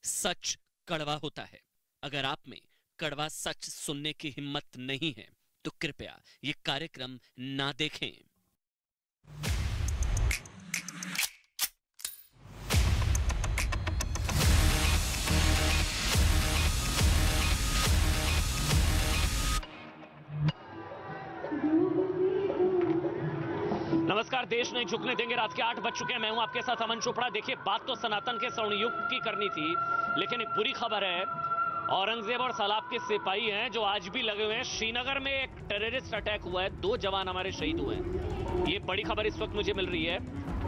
सच कड़वा होता है। अगर आप में कड़वा सच सुनने की हिम्मत नहीं है तो कृपया ये कार्यक्रम ना देखें। नमस्कार, देश नहीं झुकने देंगे। रात के 8 बज चुके हैं। मैं हूं आपके साथ अमन चोपड़ा। देखिए, बात तो सनातन के स्वर्ण युग की करनी थी, लेकिन एक बुरी खबर है। औरंगजेब और सलाब के सिपाही हैं जो आज भी लगे हुए हैं। श्रीनगर में एक टेररिस्ट अटैक हुआ है, 2 जवान हमारे शहीद हुए हैं। ये बड़ी खबर इस वक्त मुझे मिल रही है।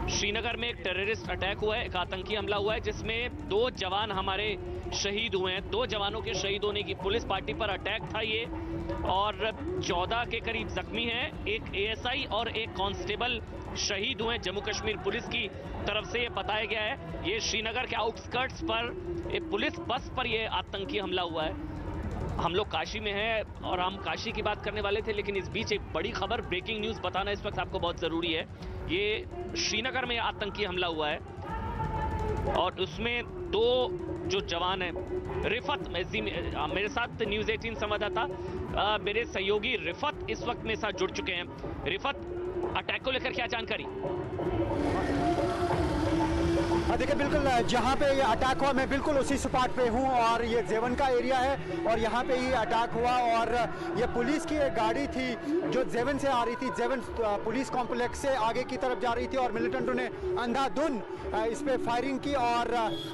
श्रीनगर में एक टेररिस्ट अटैक हुआ है, एक आतंकी हमला हुआ है जिसमें 2 जवान हमारे शहीद हुए हैं। 2 जवानों के शहीद होने की, पुलिस पार्टी पर अटैक था ये, और 14 के करीब जख्मी हैं। एक एएसआई और एक कांस्टेबल शहीद हुए जम्मू कश्मीर पुलिस की तरफ से, ये बताया गया है। ये श्रीनगर के आउटस्कर्ट्स पर एक पुलिस बस पर ये आतंकी हमला हुआ है। हम लोग काशी में हैं और हम काशी की बात करने वाले थे, लेकिन इस बीच एक बड़ी खबर, ब्रेकिंग न्यूज बताना इस वक्त आपको बहुत जरूरी है। ये श्रीनगर में आतंकी हमला हुआ है और उसमें 2 जो जवान हैं, रिफत, मेरे साथ न्यूज 18 संवाददाता मेरे सहयोगी रिफत इस वक्त मेरे साथ जुड़ चुके हैं। रिफत, अटैक को लेकर क्या जानकारी? देखिए, बिल्कुल जहाँ पे ये अटैक हुआ मैं बिल्कुल उसी स्पॉट पे हूँ और ये जेवन का एरिया है और यहाँ पे ये अटैक हुआ। और ये पुलिस की एक गाड़ी थी जो जेवन से आ रही थी, जेवन पुलिस कॉम्प्लेक्स से आगे की तरफ जा रही थी और मिलिटेंटों ने अंधाधुंध इस पे फायरिंग की और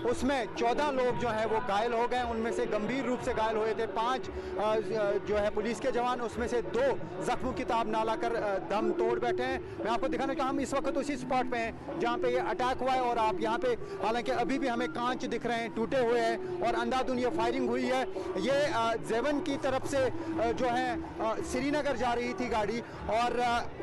उसमें 14 लोग जो है वो घायल हो गए। उनमें से गंभीर रूप से घायल हुए थे 5 जो है पुलिस के जवान, उसमें से 2 जख्मों की ताब ना लाकर दम तोड़ बैठे हैं। मैं आपको दिखाना चाहूँ, हम इस वक्त उसी स्पॉट पे हैं जहाँ पे ये अटैक हुआ है और आप यहाँ पे, हालांकि अभी भी हमें कांच दिख रहे हैं, टूटे हुए हैं और अंधाधुंध ये फायरिंग हुई है। ये जेवन की तरफ से जो है श्रीनगर जा रही थी गाड़ी और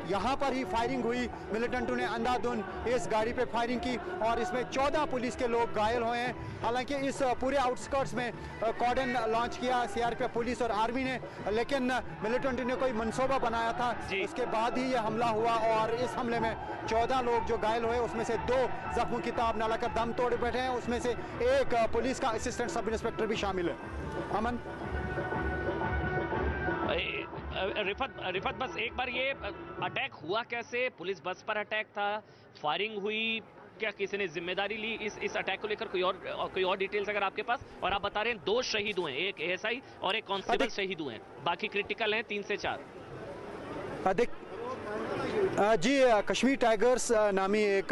यहाँ पर ही फायरिंग हुई। मिलिटेंटों ने अंधाधुंध इस गाड़ी पे फायरिंग की और इसमें 14 पुलिस के लोग घायल हुए हैं। हालांकि इस पूरे आउटस्कर्ट्स में कॉर्डन लॉन्च किया सीआरपीएफ पुलिस और आर्मी ने, लेकिन मिलिटेंट ने कोई मंसूबा बनाया था, इसके बाद ही ये हमला हुआ और इस हमले में 14 लोग जो घायल हुए उसमें से 2 जख्मों की ताब ना लाकर दम तोड़ बैठे हैं। उसमें से एक पुलिस का असिस्टेंट सब इंस्पेक्टर भी शामिल है। अमन, रिफत, बस एक बार, ये अटैक हुआ कैसे? पुलिस बस पर अटैक था, फायरिंग हुई, क्या किसी ने जिम्मेदारी ली इस अटैक को लेकर? कोई और डिटेल्स अगर आपके पास? और आप बता रहे हैं 2 शहीद हुए हैं, एक एएसआई और एक कांस्टेबल शहीद हुए हैं, बाकी क्रिटिकल हैं 3 से 4। जी, कश्मीर टाइगर्स नामी एक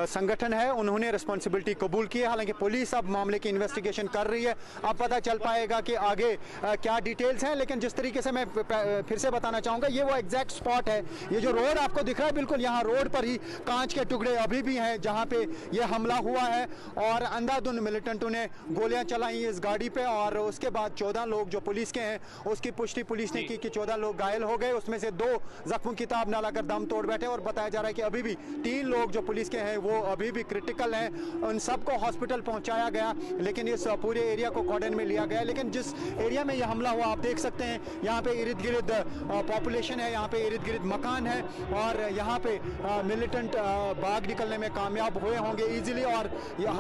संगठन है, उन्होंने रिस्पॉन्सिबिलिटी कबूल की है। हालांकि पुलिस अब मामले की इन्वेस्टिगेशन कर रही है, अब पता चल पाएगा कि आगे क्या डिटेल्स हैं। लेकिन जिस तरीके से मैं फिर से बताना चाहूँगा, ये वो एग्जैक्ट स्पॉट है। ये जो रोड आपको दिख रहा है, बिल्कुल यहाँ रोड पर ही कांच के टुकड़े अभी भी हैं जहाँ पे ये हमला हुआ है और अंधाधुंध मिलिटेंटों ने गोलियाँ चलाई इस गाड़ी पे और उसके बाद 14 लोग जो पुलिस के हैं उसकी पुष्टि पुलिस ने की कि 14 लोग घायल हो गए। उसमें से 2 जख्मों की ताब ना लाकर दम तोड़ बैठे और बताया जा रहा है कि अभी भी 3 लोग जो पुलिस के हैं वो अभी भी क्रिटिकल हैं। उन सबको हॉस्पिटल पहुंचाया गया, लेकिन इस पूरे एरिया को कॉर्डन में लिया गया। लेकिन जिस एरिया में ये हमला हुआ आप देख सकते हैं, यहाँ पे इर्द गिर्द पॉपुलेशन है, यहाँ पे इर्द गिर्द मकान है और यहाँ पे मिलिटेंट भाग निकलने में कामयाब हुए होंगे इजीली। और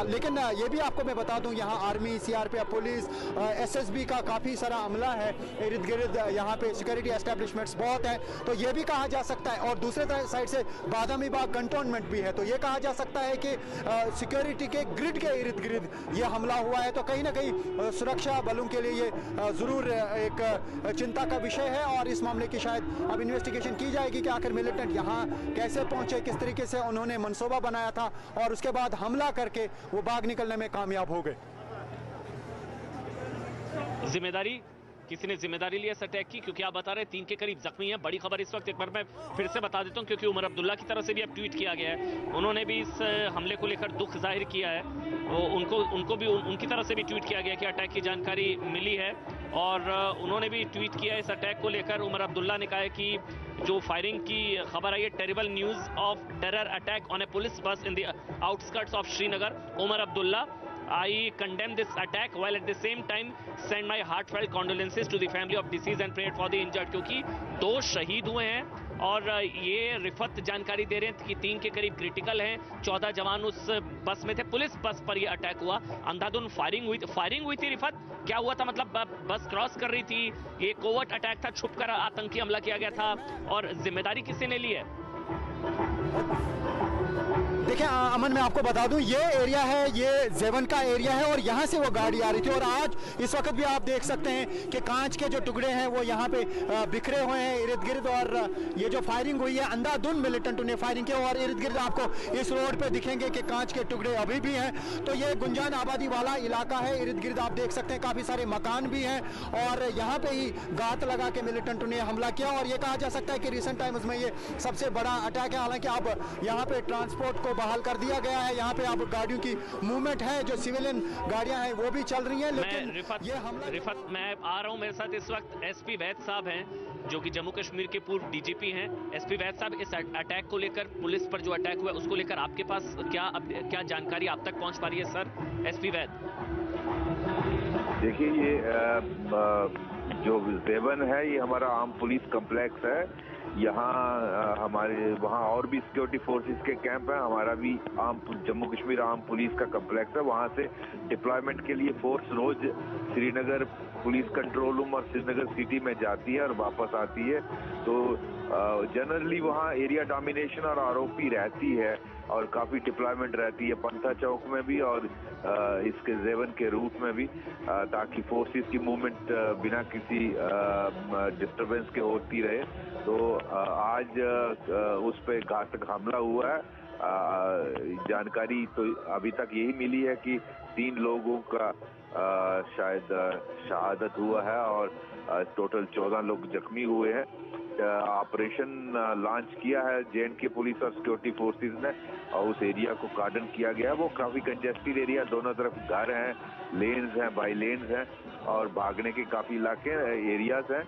लेकिन ये भी आपको मैं बता दूं, यहाँ आर्मी, सीआरपीएफ, पुलिस, एसएसबी का काफ़ी सारा अमला है इर्द गिर्द। यहाँ पे सिक्योरिटी एस्टेब्लिशमेंट्स बहुत है, तो ये भी कहा जा सकता है। और दूसरे साइड से बादामी बाग कंटोनमेंट भी है, तो ये कहा जा सकता है कि सिक्योरिटी के ग्रिड के इर्द गिर्द ये हमला हुआ है। तो कहीं ना कहीं सुरक्षा बलों के लिए ये ज़रूर एक चिंता का विषय है और इस मामले की शायद अब इन्वेस्टिगेशन की जाएगी कि आखिर मिलिटेंट यहाँ कैसे पहुंचे, किस तरीके से उन्होंने मंसूबा बनाया था और उसके बाद हमला करके वो भाग निकलने में कामयाब हो गए। जिम्मेदारी किसी ने जिम्मेदारी ली इस अटैक की? क्योंकि आप बता रहे हैं 3 के करीब जख्मी हैं। बड़ी खबर इस वक्त एक बार मैं फिर से बता देता हूं, क्योंकि उमर अब्दुल्ला की तरफ से भी अब ट्वीट किया गया है। उन्होंने भी इस हमले को लेकर दुख जाहिर किया है। उनको भी उनकी तरफ से भी ट्वीट किया गया कि अटैक की जानकारी मिली है और उन्होंने भी ट्वीट किया इस अटैक को लेकर। उमर अब्दुल्ला ने कहा है कि जो फायरिंग की खबर आई है, terrible news of terror attack on a police bus in the outskirts of Srinagar. Omar Abdullah I condemn this attack while at the same time send my heartfelt condolences to the family of deceased and pray for the injured, क्योंकि 2 शहीद हुए हैं और ये रिफत जानकारी दे रहे हैं कि 3 के करीब क्रिटिकल हैं। 14 जवान उस बस में थे। पुलिस बस पर ये अटैक हुआ। अंधाधुंध फायरिंग हुई थी। रिफत क्या हुआ था? मतलब बस क्रॉस कर रही थी, ये कोवर्ट अटैक था, छुपकर आतंकी हमला किया गया था और जिम्मेदारी किसी ने ली है? देखिए अमन, मैं आपको बता दूं, ये एरिया है, ये जेवन का एरिया है और यहाँ से वो गाड़ी आ रही थी और आज इस वक्त भी आप देख सकते हैं कि कांच के जो टुकड़े हैं वो यहाँ पे बिखरे हुए हैं इर्द गिर्द। और ये जो फायरिंग हुई है, अंधाधुंध मिलिटेंटों ने फायरिंग की और इर्द गिर्द आपको इस रोड पे दिखेंगे कि कांच के टुकड़े अभी भी हैं। तो ये गुंजान आबादी वाला इलाका है। इर्द गिर्द आप देख सकते हैं काफी सारे मकान भी हैं और यहाँ पे ही गात लगा के मिलिटेंटों ने हमला किया और ये कहा जा सकता है कि रिसेंट टाइम्स में ये सबसे बड़ा अटैक है। हालांकि अब यहाँ पे ट्रांसपोर्ट को बहाल कर दिया गया है। यहाँ पे अब गाड़ियों की मूवमेंट है, जो सिविलियन गाड़ियां हैं वो भी चल रही हैं। लेकिन ये हमला रिफत मैं आ रहा हूं, मेरे साथ इस वक्त एसपी वैद साहब हैं जो कि जम्मू कश्मीर के पूर्व डीजीपी हैं। एसपी वैद साहब, इस अटैक को लेकर, पुलिस पर जो अटैक हुआ उसको लेकर आपके पास क्या जानकारी आप तक पहुंच पा रही है सर? एसपी वैद, देखिए ये जो जेवन है ये हमारा आर्म पुलिस कॉम्प्लेक्स है। यहाँ हमारे वहाँ और भी सिक्योरिटी फोर्सेस के कैंप है। हमारा भी जम्मू कश्मीर आर्म पुलिस का कॉम्प्लेक्स है। वहाँ से डिप्लॉयमेंट के लिए फोर्स रोज श्रीनगर पुलिस कंट्रोल रूम और श्रीनगर सिटी में जाती है और वापस आती है। तो जनरली वहाँ एरिया डोमिनेशन और आरोपी रहती है और काफी डिप्लॉयमेंट रहती है पंथा चौक में भी और इसके जेवन के रूट में भी, ताकि फोर्सेस की मूवमेंट बिना किसी डिस्टरबेंस के होती रहे। तो आज उस पे घातक हमला हुआ है। जानकारी तो अभी तक यही मिली है कि 3 लोगों का शायद शहादत हुआ है और टोटल 14 लोग जख्मी हुए हैं। ऑपरेशन लॉन्च किया है JNK पुलिस और सिक्योरिटी फोर्सेस ने और उस एरिया को कार्डन किया गया है। वो काफी कंजेस्टेड एरिया, दोनों तरफ घर हैं, लेन्स हैं, बाई लेन्स हैं और भागने के काफी इलाके एरियाज हैं,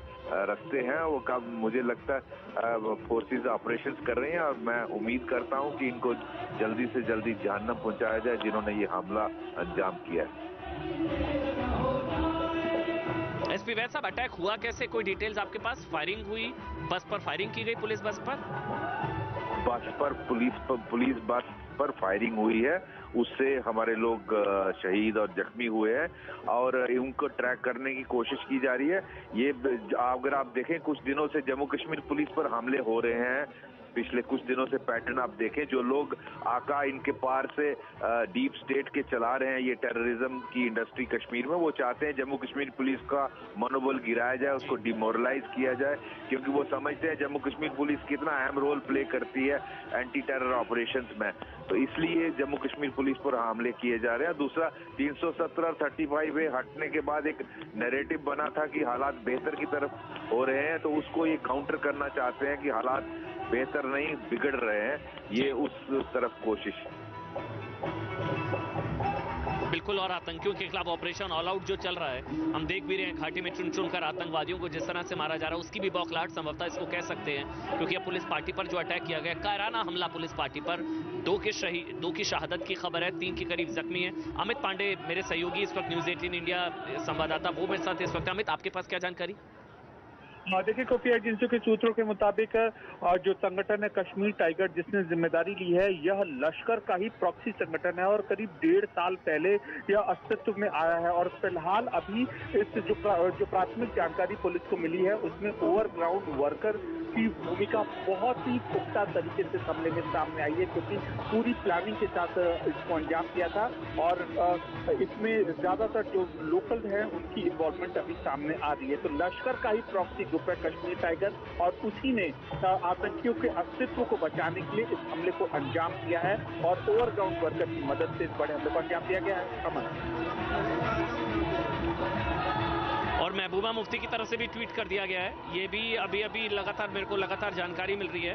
रास्ते हैं। वो मुझे लगता है फोर्सेस ऑपरेशंस कर रहे हैं और मैं उम्मीद करता हूं कि इनको जल्दी से जल्दी जहन्नम पहुंचाया जाए जिन्होंने ये हमला अंजाम किया है। एसपी वैद साहब, अटैक हुआ कैसे? कोई डिटेल्स आपके पास? फायरिंग हुई, बस पर फायरिंग की गई, पुलिस बस पर पुलिस बस पर फायरिंग हुई है। उससे हमारे लोग शहीद और जख्मी हुए हैं और उनको ट्रैक करने की कोशिश की जा रही है। ये अगर आप देखें, कुछ दिनों से जम्मू कश्मीर पुलिस पर हमले हो रहे हैं। पिछले कुछ दिनों से पैटर्न आप देखें, जो लोग आका इनके पार से डीप स्टेट के चला रहे हैं ये टेररिज्म की इंडस्ट्री कश्मीर में, वो चाहते हैं जम्मू कश्मीर पुलिस का मनोबल गिराया जाए, उसको डिमोरलाइज किया जाए, क्योंकि वो समझते हैं जम्मू कश्मीर पुलिस कितना अहम रोल प्ले करती है एंटी टेरर ऑपरेशंस में। तो इसलिए जम्मू कश्मीर पुलिस पर हमले किए जा रहे हैं। दूसरा 370 और 35A हटने के बाद एक नैरेटिव बना था कि हालात बेहतर की तरफ हो रहे हैं, तो उसको ये काउंटर करना चाहते हैं कि हालात बेहतर नहीं, बिगड़ रहे हैं। ये उस तरफ कोशिश। बिल्कुल, और आतंकियों के खिलाफ ऑपरेशन ऑल आउट जो चल रहा है, हम देख भी रहे हैं घाटी में चुन चुनकर आतंकवादियों को जिस तरह से मारा जा रहा है, उसकी भी बौखलाहट संभवतः इसको कह सकते हैं, क्योंकि अब पुलिस पार्टी पर जो अटैक किया गया, कायराना हमला पुलिस पार्टी पर, 2 की शहादत की खबर है, 3 के करीब जख्मी है। अमित पांडे मेरे सहयोगी इस वक्त न्यूज 18 इंडिया संवाददाता, वो मेरे साथ इस वक्त। अमित, आपके पास क्या जानकारी? देखिए, खुफिया एजेंसियों के सूत्रों के मुताबिक जो संगठन है कश्मीर टाइगर, जिसने जिम्मेदारी ली है, यह लश्कर का ही प्रॉक्सी संगठन है और करीब 1.5 साल पहले यह अस्तित्व में आया है। और फिलहाल अभी इस जो प्राथमिक जानकारी पुलिस को मिली है उसमें ओवरग्राउंड वर्कर की भूमिका बहुत ही पुख्ता तरीके से हमले में सामने आई है, क्योंकि पूरी प्लानिंग के साथ इसको अंजाम दिया था और इसमें ज्यादातर जो लोकल हैं उनकी इन्वॉल्वमेंट अभी सामने आ रही है। तो लश्कर का ही प्रॉक्सी ग्रुप है कश्मीर टाइगर और उसी ने आतंकियों के अस्तित्व को बचाने के लिए इस हमले को अंजाम दिया है और ओवरग्राउंड वर्कर की मदद से इस बड़े हमले को अंजाम दिया गया है। अमन, और महबूबा मुफ्ती की तरफ से भी ट्वीट कर दिया गया है, ये भी अभी लगातार मेरे को जानकारी मिल रही है।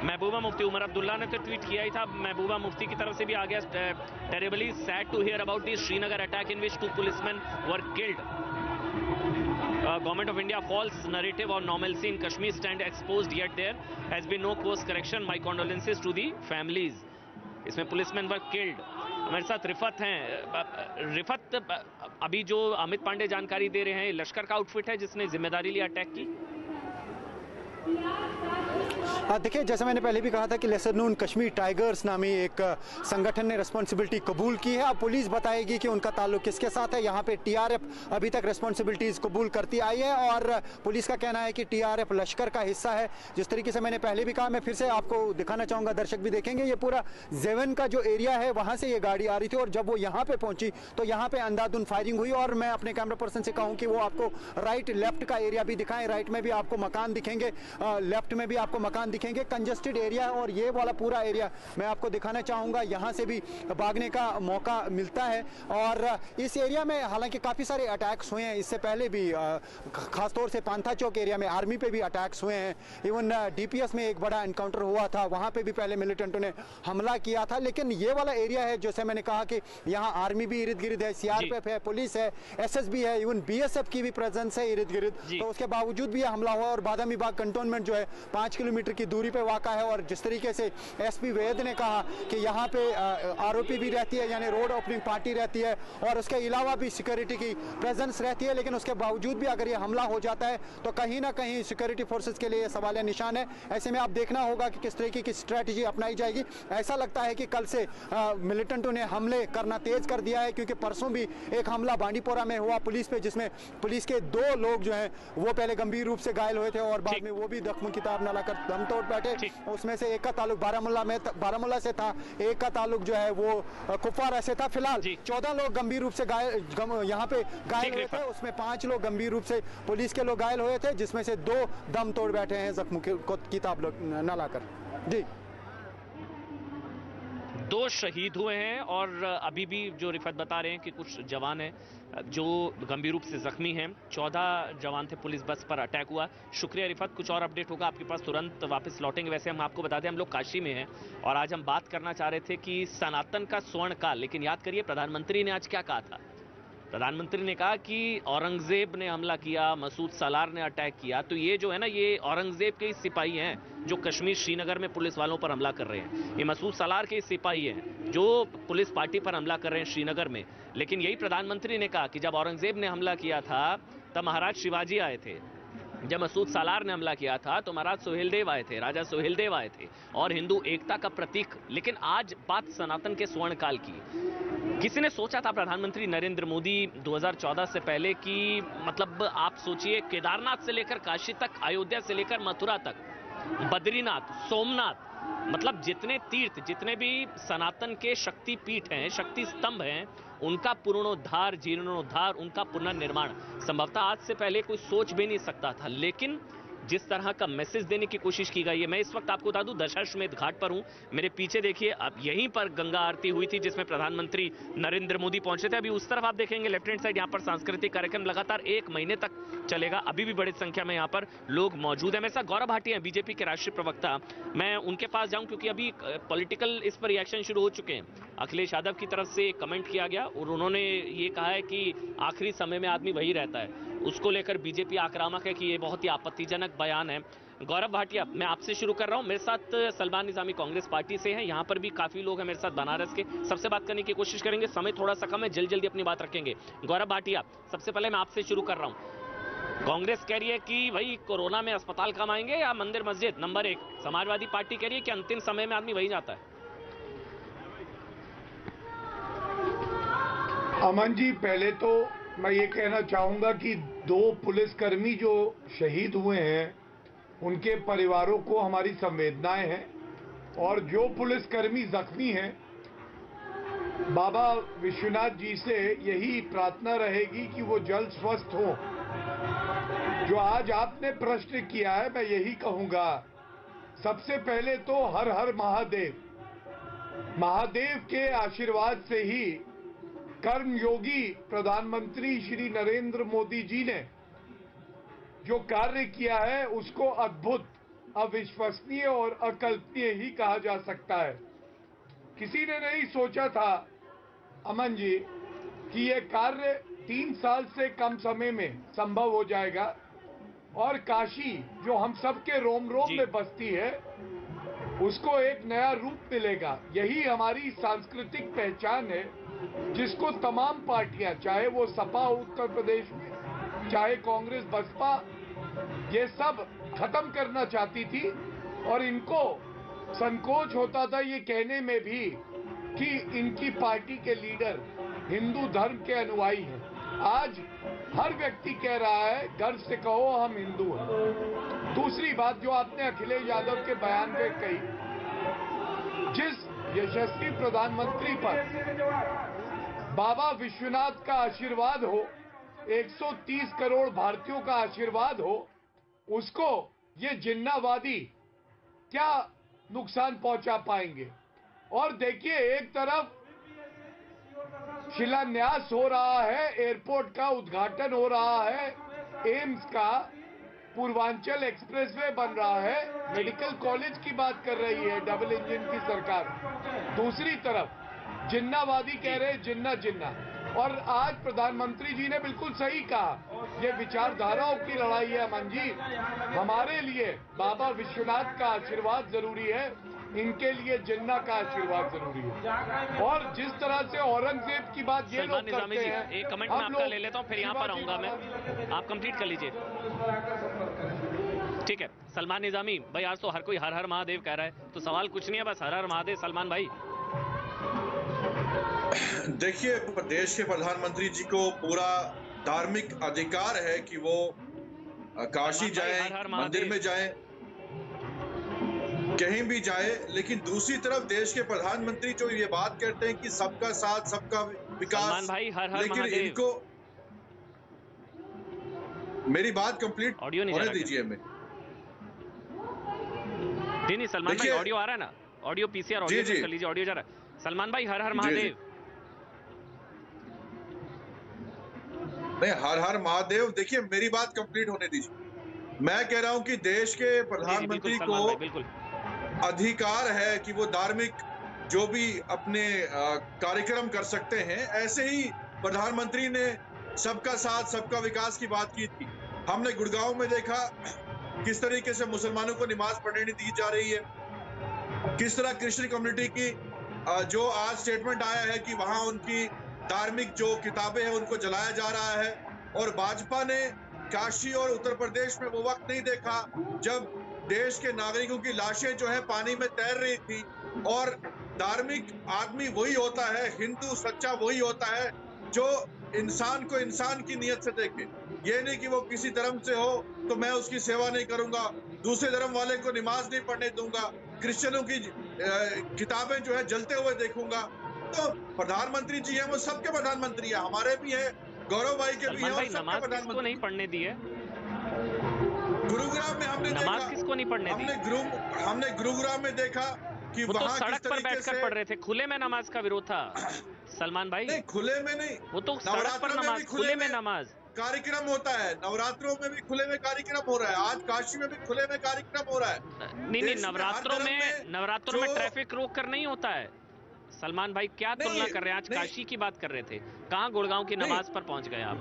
महबूबा मुफ्ती, उमर अब्दुल्ला ने तो ट्वीट किया ही था, महबूबा मुफ्ती की तरफ से भी आ गया, terribly sad to hear about the Srinagar attack in which 2 policeman were killed. Government of India false narrative on normalcy in Kashmir stand exposed, yet there has been no course correction. My condolences to the families. इसमें policeman were killed. हमारे साथ रिफत हैं। रिफत, अभी जो अमित पांडे जानकारी दे रहे हैं, लश्कर का आउटफिट है जिसने जिम्मेदारी ली अटैक की? देखिए, जैसे मैंने पहले भी कहा था कि लेसर नून कश्मीर टाइगर्स नामी एक संगठन ने रिस्पॉन्सिबिलिटी कबूल की है। अब पुलिस बताएगी कि उनका ताल्लुक किसके साथ है। यहाँ पे टीआरएफ अभी तक रिस्पॉन्सिबिलिटीज कबूल करती आई है और पुलिस का कहना है कि टीआरएफ लश्कर का हिस्सा है। जिस तरीके से मैंने पहले भी कहा, मैं फिर से आपको दिखाना चाहूँगा, दर्शक भी देखेंगे, ये पूरा जेवन का जो एरिया है वहाँ से ये गाड़ी आ रही थी और जब वो यहाँ पे पहुंची तो यहाँ पे अंधाधुंध फायरिंग हुई। और मैं अपने कैमरा पर्सन से कहूँ कि वो आपको राइट लेफ्ट का एरिया भी दिखाएं। राइट में भी आपको मकान दिखेंगे, लेफ्ट में भी आपको मकान दिखेंगे। कंजेस्टेड एरिया है और ये वाला पूरा एरिया मैं आपको दिखाना चाहूँगा। यहाँ से भी भागने का मौका मिलता है और इस एरिया में हालांकि काफ़ी सारे अटैक्स हुए हैं इससे पहले भी, खासतौर से पांथा चौक एरिया में आर्मी पे भी अटैक्स हुए हैं। इवन डीपीएस में एक बड़ा एनकाउंटर हुआ था, वहाँ पे भी पहले मिलिटेंटों ने हमला किया था। लेकिन ये वाला एरिया है, जैसे मैंने कहा कि यहाँ आर्मी भी इर्द गिर्द है, सीआरपीएफ है, पुलिस है, एसएसबी है, इवन बीएसएफ की भी प्रेजेंस है इर्द गिर्द। तो उसके बावजूद भी हमला हुआ और बादामी बाग कंटोनमेंट जो है 5 किलोमीटर की दूरी पे वाक़ा है। और जिस तरीके से एसपी वैद ने कहा कि यहाँ पे आरओपी भी रहती है, यानी रोड ओपनिंग पार्टी रहती है और उसके अलावा भी सिक्योरिटी की प्रेजेंस रहती है। लेकिन उसके बावजूद भी अगर ये हमला हो जाता है तो कहीं ना कहीं सिक्योरिटी फोर्सेस के लिए ये सवालिया निशान है। ऐसे में आप देखना होगा कि किस तरीके की स्ट्रैटेजी अपनाई जाएगी। ऐसा लगता है कि कल से मिलिटेंटों ने हमले करना तेज कर दिया है, क्योंकि परसों भी एक हमला बांडीपोरा में हुआ पुलिस पे, जिसमें पुलिस के 2 लोग जो हैं वो पहले गंभीर रूप से घायल हुए थे और बाद में वो भी जख्म की ताब न लाकर दम तोड़ बैठे। उसमें से एक का ताल्लुक बारामूला से था, एक का ताल्लुक जो है वो कुपवारा से था। फिलहाल 14 लोग गंभीर रूप से यहाँ पे घायल हुए थे, उसमें 5 लोग गंभीर रूप से पुलिस के लोग घायल हुए थे, जिसमें से 2 दम तोड़ बैठे हैं जख्म की ताब न लाकर। जी, 2 शहीद हुए हैं और अभी भी जो रिफत बता रहे हैं कि कुछ जवान हैं जो गंभीर रूप से जख्मी हैं। 14 जवान थे, पुलिस बस पर अटैक हुआ। शुक्रिया रिफत, कुछ और अपडेट होगा आपके पास तुरंत वापस लौटेंगे। वैसे हम आपको बता दें, हम लोग काशी में हैं और आज हम बात करना चाह रहे थे कि सनातन का स्वर्ण काल। लेकिन याद करिए प्रधानमंत्री ने आज क्या कहा था। प्रधानमंत्री ने कहा कि औरंगजेब ने हमला किया, मसूद सलार ने अटैक किया। तो ये जो है ना, ये औरंगजेब के ही सिपाही हैं जो कश्मीर श्रीनगर में पुलिस वालों पर हमला कर रहे हैं। ये मसूद सलार के सिपाही हैं जो पुलिस पार्टी पर हमला कर रहे हैं श्रीनगर में। लेकिन यही प्रधानमंत्री ने कहा कि जब औरंगजेब ने हमला किया था तब महाराज शिवाजी आए थे, जब मसूद सालार ने हमला किया था तो महाराज सोहेलदेव आए थे, राजा सोहेलदेव आए थे और हिंदू एकता का प्रतीक। लेकिन आज बात सनातन के स्वर्ण काल की। किसी ने सोचा था प्रधानमंत्री नरेंद्र मोदी 2014 से पहले कि मतलब आप सोचिए, केदारनाथ से लेकर काशी तक, अयोध्या से लेकर मथुरा तक, बद्रीनाथ, सोमनाथ, मतलब जितने तीर्थ, जितने भी सनातन के शक्ति पीठ हैं, शक्ति स्तंभ हैं, उनका पुनरुद्धार, जीर्णोद्धार, उनका पुनर्निर्माण संभवतः आज से पहले कोई सोच भी नहीं सकता था। लेकिन जिस तरह का मैसेज देने की कोशिश की गई है, मैं इस वक्त आपको बता दूं दशाश्वमेध घाट पर हूं। मेरे पीछे देखिए, अब यहीं पर गंगा आरती हुई थी जिसमें प्रधानमंत्री नरेंद्र मोदी पहुंचे थे। अभी उस तरफ आप देखेंगे लेफ्ट हैंड साइड, यहां पर सांस्कृतिक कार्यक्रम लगातार 1 महीने तक चलेगा। अभी भी बड़ी संख्या में यहां पर लोग मौजूद है। मेरे साथ गौरव भाटिया हैं, बीजेपी के राष्ट्रीय प्रवक्ता। मैं उनके पास जाऊं क्योंकि अभी पॉलिटिकल इस पर रिएक्शन शुरू हो चुके हैं। अखिलेश यादव की तरफ से कमेंट किया गया और उन्होंने ये कहा है कि आखिरी समय में आदमी वही रहता है। उसको लेकर बीजेपी आक्रामक है कि ये बहुत ही आपत्तिजनक बयान है। गौरव भाटिया, मैं आपसे शुरू कर रहा हूं। मेरे साथ सलमान निजामी कांग्रेस पार्टी से हैं, यहां पर भी काफी लोग हैं मेरे साथ बनारस के। सबसे बात करने की कोशिश करेंगे, समय थोड़ा सा कम है, जल्दी अपनी बात रखेंगे। गौरव भाटिया, सबसे पहले मैं आपसे शुरू कर रहा हूं। कांग्रेस कह रही है कि भाई कोरोना में अस्पताल कम आएंगे या मंदिर मस्जिद, नंबर 1। समाजवादी पार्टी कह रही है कि अंतिम समय में आदमी वही जाता है। अमन जी, पहले तो मैं ये कहना चाहूंगा कि 2 पुलिसकर्मी जो शहीद हुए हैं उनके परिवारों को हमारी संवेदनाएं हैं और जो पुलिसकर्मी जख्मी हैं, बाबा विश्वनाथ जी से यही प्रार्थना रहेगी कि वो जल्द स्वस्थ हो। जो आज आपने प्रश्न किया है, मैं यही कहूंगा, सबसे पहले तो हर हर महादेव, महादेव के आशीर्वाद से ही कर्मयोगी प्रधानमंत्री श्री नरेंद्र मोदी जी ने जो कार्य किया है उसको अद्भुत, अविश्वसनीय और अकल्पनीय ही कहा जा सकता है। किसी ने नहीं सोचा था अमन जी कि यह कार्य 3 साल से कम समय में संभव हो जाएगा और काशी जो हम सबके रोम रोम में बसती है उसको एक नया रूप मिलेगा। यही हमारी सांस्कृतिक पहचान है, जिसको तमाम पार्टियां, चाहे वो सपा उत्तर प्रदेश में, चाहे कांग्रेस बसपा, ये सब खत्म करना चाहती थी। और इनको संकोच होता था ये कहने में भी कि इनकी पार्टी के लीडर हिंदू धर्म के अनुयायी हैं। आज हर व्यक्ति कह रहा है, गर्व से कहो हम हिंदू हैं। दूसरी बात जो आपने अखिलेश यादव के बयान में कही, जिस यशस्वी प्रधानमंत्री पर बाबा विश्वनाथ का आशीर्वाद हो, 130 करोड़ भारतीयों का आशीर्वाद हो, उसको ये जिन्नावादी क्या नुकसान पहुंचा पाएंगे। और देखिए, एक तरफ शिलान्यास हो रहा है, एयरपोर्ट का उद्घाटन हो रहा है, एम्स का, पूर्वांचल एक्सप्रेसवे बन रहा है, मेडिकल कॉलेज की बात कर रही है डबल इंजन की सरकार। दूसरी तरफ जिन्नावादी कह रहे हैं जिन्ना जिन्ना। और आज प्रधानमंत्री जी ने बिल्कुल सही कहा, ये विचारधाराओं की लड़ाई है अमन जी। हमारे लिए बाबा विश्वनाथ का आशीर्वाद जरूरी है, इनके लिए जिन्ना का आशीर्वाद जरूरी है। और जिस तरह से औरंगजेब की बात ये लोग करते हैं, एक कमेंट मैं आपका ले लेता हूं, फिर यहां पर आऊंगा मैं, आप कंप्लीट कर लीजिए। ठीक है सलमान निजामी भाई, आज तो हर कोई हर हर महादेव कह रहा है, तो सवाल कुछ नहीं है, बस हर हर महादेव। सलमान भाई देखिए, देश के प्रधानमंत्री जी को पूरा धार्मिक अधिकार है कि वो काशी जाए, मंदिर में जाए, कहीं भी जाए। लेकिन दूसरी तरफ देश के प्रधानमंत्री जो ये बात करते हैं कि सबका साथ सबका विकास, भाई हर हर लेकिन महादेव। इनको मेरी बात कंप्लीट होने दीजिए। मैं नहीं सलमान भाई, ऑडियो आ रहा है ना, ऑडियो पीसीआर ऑडियो कर लीजिए, ऑडियो जा रहा है। सलमान भाई हर हर महादेव। नहीं, हर हर महादेव। देखिए, मेरी बात कंप्लीट होने दीजिए। मैं कह रहा हूं कि देश के प्रधानमंत्री को अधिकार है कि वो धार्मिक जो भी अपने कार्यक्रम कर सकते हैं। ऐसे ही प्रधानमंत्री ने सबका साथ सबका विकास की बात की थी। हमने गुड़गांव में देखा किस तरीके से मुसलमानों को नमाज पढ़ने नहीं दी जा रही है, किस तरह क्रिश्चियन कम्युनिटी की जो आज स्टेटमेंट आया है कि वहां उनकी धार्मिक जो किताबें हैं उनको जलाया जा रहा है। और भाजपा ने काशी और उत्तर प्रदेश में वो वक्त नहीं देखा जब देश के नागरिकों की लाशें जो है पानी में तैर रही थी। और धार्मिक आदमी वही होता है, हिंदू सच्चा वही होता है जो इंसान को इंसान की नियत से देखे। ये नहीं कि वो किसी धर्म से हो तो मैं उसकी सेवा नहीं करूंगा, दूसरे धर्म वाले को नमाज नहीं पढ़ने दूंगा, क्रिश्चियनों की किताबें जो है जलते हुए देखूंगा। तो प्रधानमंत्री जी है, वो सबके प्रधानमंत्री है, हमारे भी है, गौरव भाई के भी है, और सबके प्रधानमंत्री। नहीं पढ़ने दी है गुरुग्राम में हमने नमाज, किसको नहीं पढ़ने दी? हमने गुरुग्राम में देखा कि वो तो सड़क पर बैठकर पढ़ रहे थे, खुले में नमाज का विरोध था सलमान भाई। नहीं, खुले में नहीं, वो तो सड़क पर नमाज, खुले में नमाज कार्यक्रम होता है। नवरात्रों में भी खुले में कार्यक्रम हो रहा है, आज काशी में भी खुले में कार्यक्रम हो रहा है। नहीं, नवरात्रों में ट्रैफिक रोक कर नहीं होता है सलमान भाई। क्या तुलना कर रहे हैं? आज काशी की बात कर रहे थे, कहाँ गुड़गांव की नमाज पर पहुंच गए आप?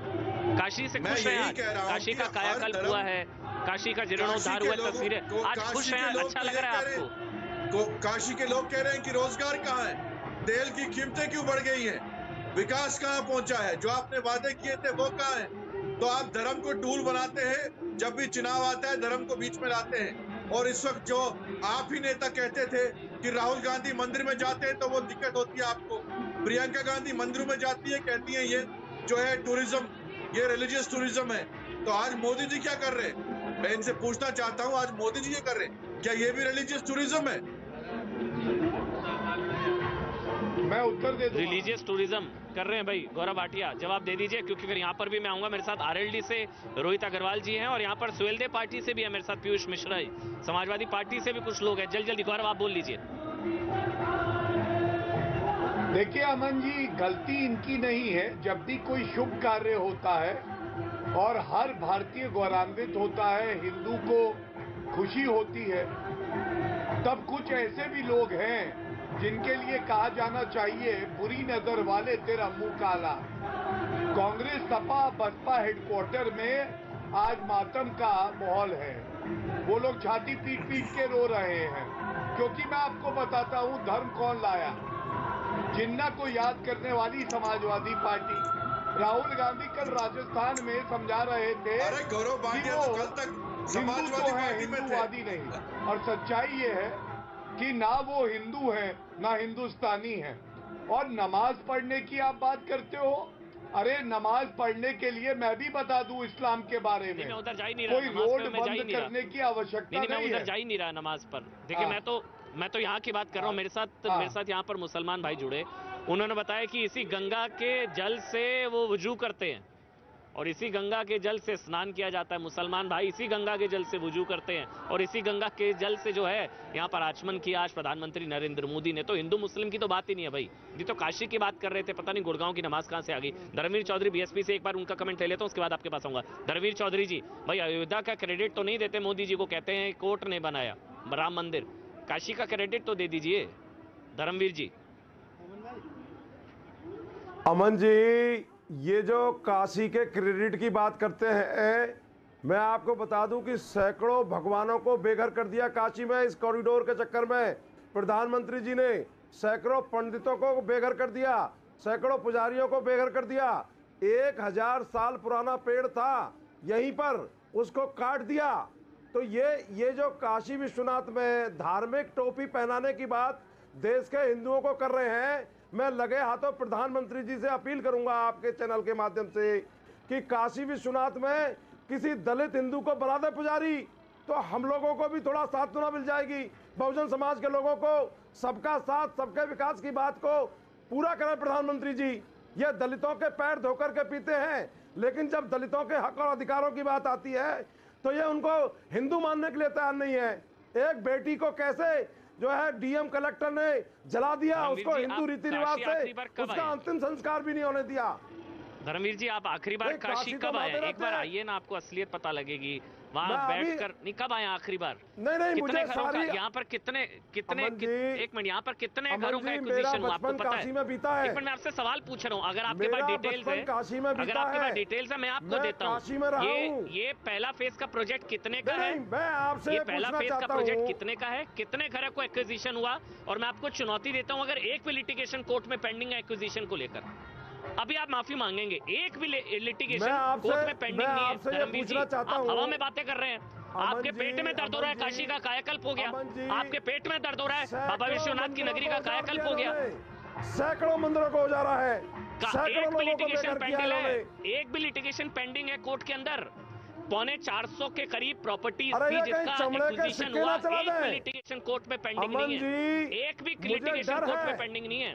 काशी से खुश हैं आज? काशी का कायाकल्प हुआ है, काशी का जीर्णोद्धार हुआ, तस्वीरें, आज खुश हैं, अच्छा लग रहा है आपको? काशी के लोग कह रहे हैं कि रोजगार कहाँ है, तेल की कीमतें क्यों बढ़ गई हैं, विकास कहाँ पहुंचा है, जो आपने वादे किए थे वो कहाँ है? तो आप धर्म को टूल बनाते हैं, जब भी चुनाव आता है धर्म को बीच में लाते हैं। और इस वक्त जो आप ही नेता कहते थे कि राहुल गांधी मंदिर में जाते हैं तो वो दिक्कत होती है आपको, प्रियंका गांधी मंदिरों में जाती है, कहती है ये जो है टूरिज्म, ये रिलीजियस टूरिज्म है। तो आज मोदी जी क्या कर रहे हैं? मैं इनसे पूछना चाहता हूं, आज मोदी जी क्या कर रहे हैं? क्या ये भी रिलीजियस टूरिज्म है? मैं उत्तर दे दूं। रिलीजियस टूरिज्म कर रहे हैं भाई। गौरव भाटिया जवाब दे दीजिए, क्योंकि फिर यहाँ पर भी मैं आऊंगा। मेरे साथ आरएलडी से रोहित अग्रवाल जी हैं, और यहाँ पर सुहेलदेव पार्टी से भी है मेरे साथ पीयूष मिश्रा, समाजवादी पार्टी से भी कुछ लोग हैं। जल्दी गौरव आप बोल लीजिए। देखिए अमन जी, गलती इनकी नहीं है। जब भी कोई शुभ कार्य होता है और हर भारतीय गौरवान्वित होता है, हिंदू को खुशी होती है, तब कुछ ऐसे भी लोग हैं जिनके लिए कहा जाना चाहिए, बुरी नजर वाले तेरा मुंह काला। कांग्रेस सपा बसपा हेडक्वार्टर में आज मातम का माहौल है। वो लोग छाती पीट पीट के रो रहे हैं। क्योंकि मैं आपको बताता हूं धर्म कौन लाया। जिन्ना को याद करने वाली समाजवादी पार्टी, राहुल गांधी कल राजस्थान में समझा रहे थे अरे गौरव भाटिया तो कल तक हिंदू तो है, हिंदूवादी नहीं। और सच्चाई ये है कि ना वो हिंदू है ना हिंदुस्तानी है। और नमाज पढ़ने की आप बात करते हो, अरे नमाज पढ़ने के लिए मैं भी बता दूं इस्लाम के बारे में, उधर जा ही नहीं रहा, कोई रोड बंद करने की आवश्यकता नहीं है। उधर जा ही नहीं रहा नमाज पर। देखिए मैं तो यहाँ की बात कर रहा हूँ। मेरे साथ यहाँ पर मुसलमान भाई जुड़े, उन्होंने बताया कि इसी गंगा के जल से वो वुजू करते हैं और इसी गंगा के जल से स्नान किया जाता है। मुसलमान भाई इसी गंगा के जल से वुजू करते हैं और इसी गंगा के जल से जो है यहाँ पर आचमन किया आज प्रधानमंत्री नरेंद्र मोदी ने। तो हिंदू मुस्लिम की तो बात ही नहीं है भाई, ये तो काशी की बात कर रहे थे, पता नहीं गुड़गांव की नमाज कहां से आ गई। धर्मवीर चौधरी बीएसपी से एक बार उनका कमेंट ले लेता हूं, उसके बाद आपके पास आऊंगा। धर्मवीर चौधरी जी, भाई अयोध्या का क्रेडिट तो नहीं देते मोदी जी को, कहते हैं कोर्ट ने बनाया राम मंदिर, काशी का क्रेडिट तो दे दीजिए धर्मवीर जी। अमन जी, ये जो काशी के क्रेडिट की बात करते हैं, मैं आपको बता दूं कि सैकड़ों भगवानों को बेघर कर दिया काशी में। इस कॉरिडोर के चक्कर में प्रधानमंत्री जी ने सैकड़ों पंडितों को बेघर कर दिया, सैकड़ों पुजारियों को बेघर कर दिया। 1000 साल पुराना पेड़ था यहीं पर, उसको काट दिया। तो ये जो काशी विश्वनाथ में धार्मिक टोपी पहनाने की बात देश के हिंदुओं को कर रहे हैं, मैं लगे हाथों प्रधानमंत्री जी से अपील करूंगा आपके चैनल के माध्यम से कि काशी विश्वनाथ में किसी दलित हिंदू को बना दे पुजारी, तो हम लोगों को भी थोड़ा सांत्वना मिल जाएगी। बहुजन समाज के लोगों को सबका साथ सबके विकास की बात को पूरा करें प्रधानमंत्री जी। ये दलितों के पैर धोकर के पीते हैं, लेकिन जब दलितों के हक और अधिकारों की बात आती है तो ये उनको हिंदू मानने के लिए तैयार नहीं है। एक बेटी को कैसे जो है डीएम कलेक्टर ने जला दिया, उसको हिंदू रीति रिवाज से उसका अंतिम संस्कार भी नहीं होने दिया। धर्मवीर जी, आप आखिरी बार काशी कब आए? एक बार आइए ना, आपको असलियत पता लगेगी। वहाँ बैठकर नहीं, कब आए आखिरी बार? नहीं, मुझे सारी यहाँ पर कितने एक मिनट, यहाँ पर कितने घरों का एक्विजिशन हुआ आपको पता है? काशी में बीता है। एक मिनट, मैं आपसे सवाल पूछ रहा हूँ, अगर आपके पास डिटेल्स है, अगर आपके पास डिटेल्स है मैं आपको देता हूँ। ये पहला फेज का प्रोजेक्ट कितने का है? ये पहला फेज का प्रोजेक्ट कितने का है? कितने घरों को एक्विजिशन हुआ? और मैं आपको चुनौती देता हूँ, अगर एक भी लिटिगेशन कोर्ट में पेंडिंग है एक्विजिशन को लेकर, अभी आप माफी मांगेंगे, एक भी लिटिगेशन कोर्ट में पेंडिंग नहीं है। धर्मवीर जी, आप हवा में बातें कर रहे हैं। आपके पेट में दर्द हो रहा है, काशी का कायाकल्प हो गया। आपके पेट में दर्द हो रहा है, बाबा विश्वनाथ की नगरी का कायाकल्प हो गया। सैकड़ों मंदिरों को हो जा रहा है, एक भी लिटिगेशन पेंडिंग है, एक भी लिटिगेशन पेंडिंग है कोर्ट के अंदर। 450 के करीब प्रॉपर्टीज थी जिसका एक्विजिशन हुआ, एक भी लिटिगेशन कोर्ट में पेंडिंग नहीं है, एक भी लिटिगेशन कोर्ट में पेंडिंग नहीं है।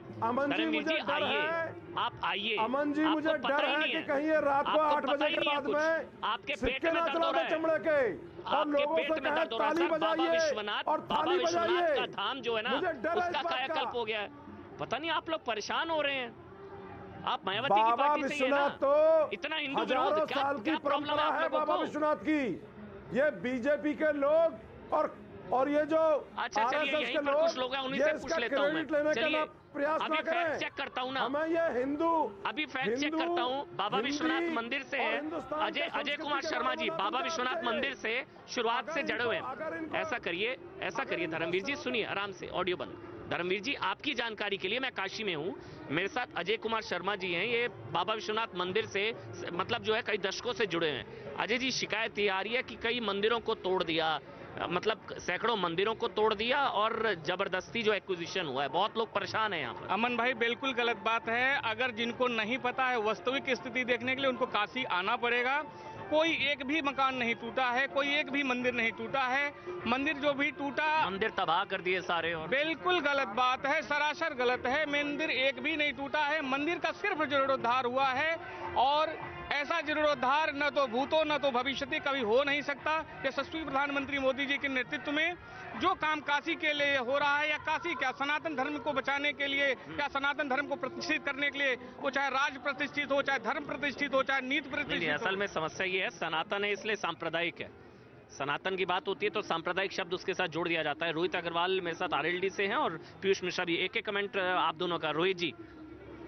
धर्मवीर जी आइए, आप आइए। अमन जी, मुझे डर है कि कहीं ये रात को 8 बजे के बाद में आपके पेट में दर्द हो रहा है, चमड़े के आपके पेट में दर्द हो रहा है। बाबा विश्वनाथ का धाम जो है ना, उसका कायाकल्प हो गया है। पता नहीं आप लोग परेशान हो रहे हैं। आप मायावती की पार्टी से है तो इतना हिंदू हजारों साल की परंपरा है बाबा विश्वनाथ की। ये बीजेपी के लोग और ये जो आरएसएस के लोग, कुछ लोग हैं, उन्हीं से पूछ लेता हूं मैं। चलिए प्रयास अभी फैक्ट चेक करता हूं ना, हमें ये हिंदू अभी फैक्ट चेक करता हूं। बाबा विश्वनाथ मंदिर से है अजय कुमार शर्मा जी, बाबा विश्वनाथ मंदिर से शुरुआत से जड़े हुए हैं। ऐसा करिए धर्मवीर जी, सुनिए आराम से, ऑडियो बंद। धर्मवीर जी, आपकी जानकारी के लिए मैं काशी में हूँ, मेरे साथ अजय कुमार शर्मा जी हैं, ये बाबा विश्वनाथ मंदिर से मतलब जो है कई दशकों से जुड़े हैं। अजय जी, शिकायत ये आ रही है कि कई मंदिरों को तोड़ दिया, मतलब सैकड़ों मंदिरों को तोड़ दिया और जबरदस्ती जो एक्विजिशन हुआ है, बहुत लोग परेशान हैं यहाँ पर। अमन भाई, बिल्कुल गलत बात है। अगर जिनको नहीं पता है वास्तविक स्थिति देखने के लिए, उनको काशी आना पड़ेगा। कोई एक भी मकान नहीं टूटा है, कोई एक भी मंदिर नहीं टूटा है। मंदिर जो भी टूटा, मंदिर तबाह कर दिए सारे। और बिल्कुल गलत बात है, सरासर गलत है। मंदिर एक भी नहीं टूटा है, मंदिर का सिर्फ जीर्णोद्धार हुआ है। और ऐसा जीर्णोद्धार न तो भूतो न तो भविष्यति कभी हो नहीं सकता। यशस्वी प्रधानमंत्री मोदी जी के नेतृत्व में जो काम काशी के लिए हो रहा है, या काशी क्या सनातन धर्म को बचाने के लिए, या सनातन धर्म को प्रतिष्ठित करने के लिए, वो चाहे राज प्रतिष्ठित हो, चाहे धर्म प्रतिष्ठित हो, चाहे नीति प्रतिष्ठित हो। असल में समस्या ये है, सनातन है इसलिए सांप्रदायिक है। सनातन की बात होती है तो सांप्रदायिक शब्द उसके साथ जोड़ दिया जाता है। रोहित अग्रवाल मेरे साथ आरएलडी से हैं और पीयूष मिश्रा भी। एक कमेंट आप दोनों का। रोहित जी,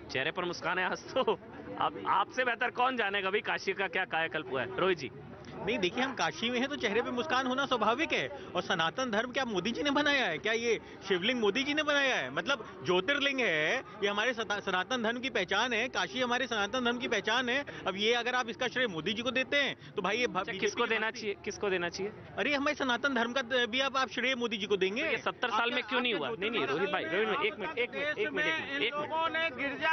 चेहरे पर मुस्कान है आज तो। अब आपसे बेहतर कौन जानेगा भाई काशी का क्या कायाकल्प हुआ है। रोहित जी, नहीं देखिए, हम काशी में हैं तो चेहरे पे मुस्कान होना स्वाभाविक है। और सनातन धर्म क्या मोदी जी ने बनाया है? क्या ये शिवलिंग मोदी जी ने बनाया है? मतलब ज्योतिर्लिंग है, ये हमारे सनातन धर्म की पहचान है। काशी हमारे सनातन धर्म की पहचान है। अब ये अगर आप इसका श्रेय मोदी जी को देते हैं तो भाई ये किसको देना चाहिए? किसको देना चाहिए? अरे हमारे सनातन धर्म का भी आप श्रेय मोदी जी को देंगे? ये 70 साल में क्यों नहीं हुआ? नहीं रोहित भाई, एक मिनट, लोगों ने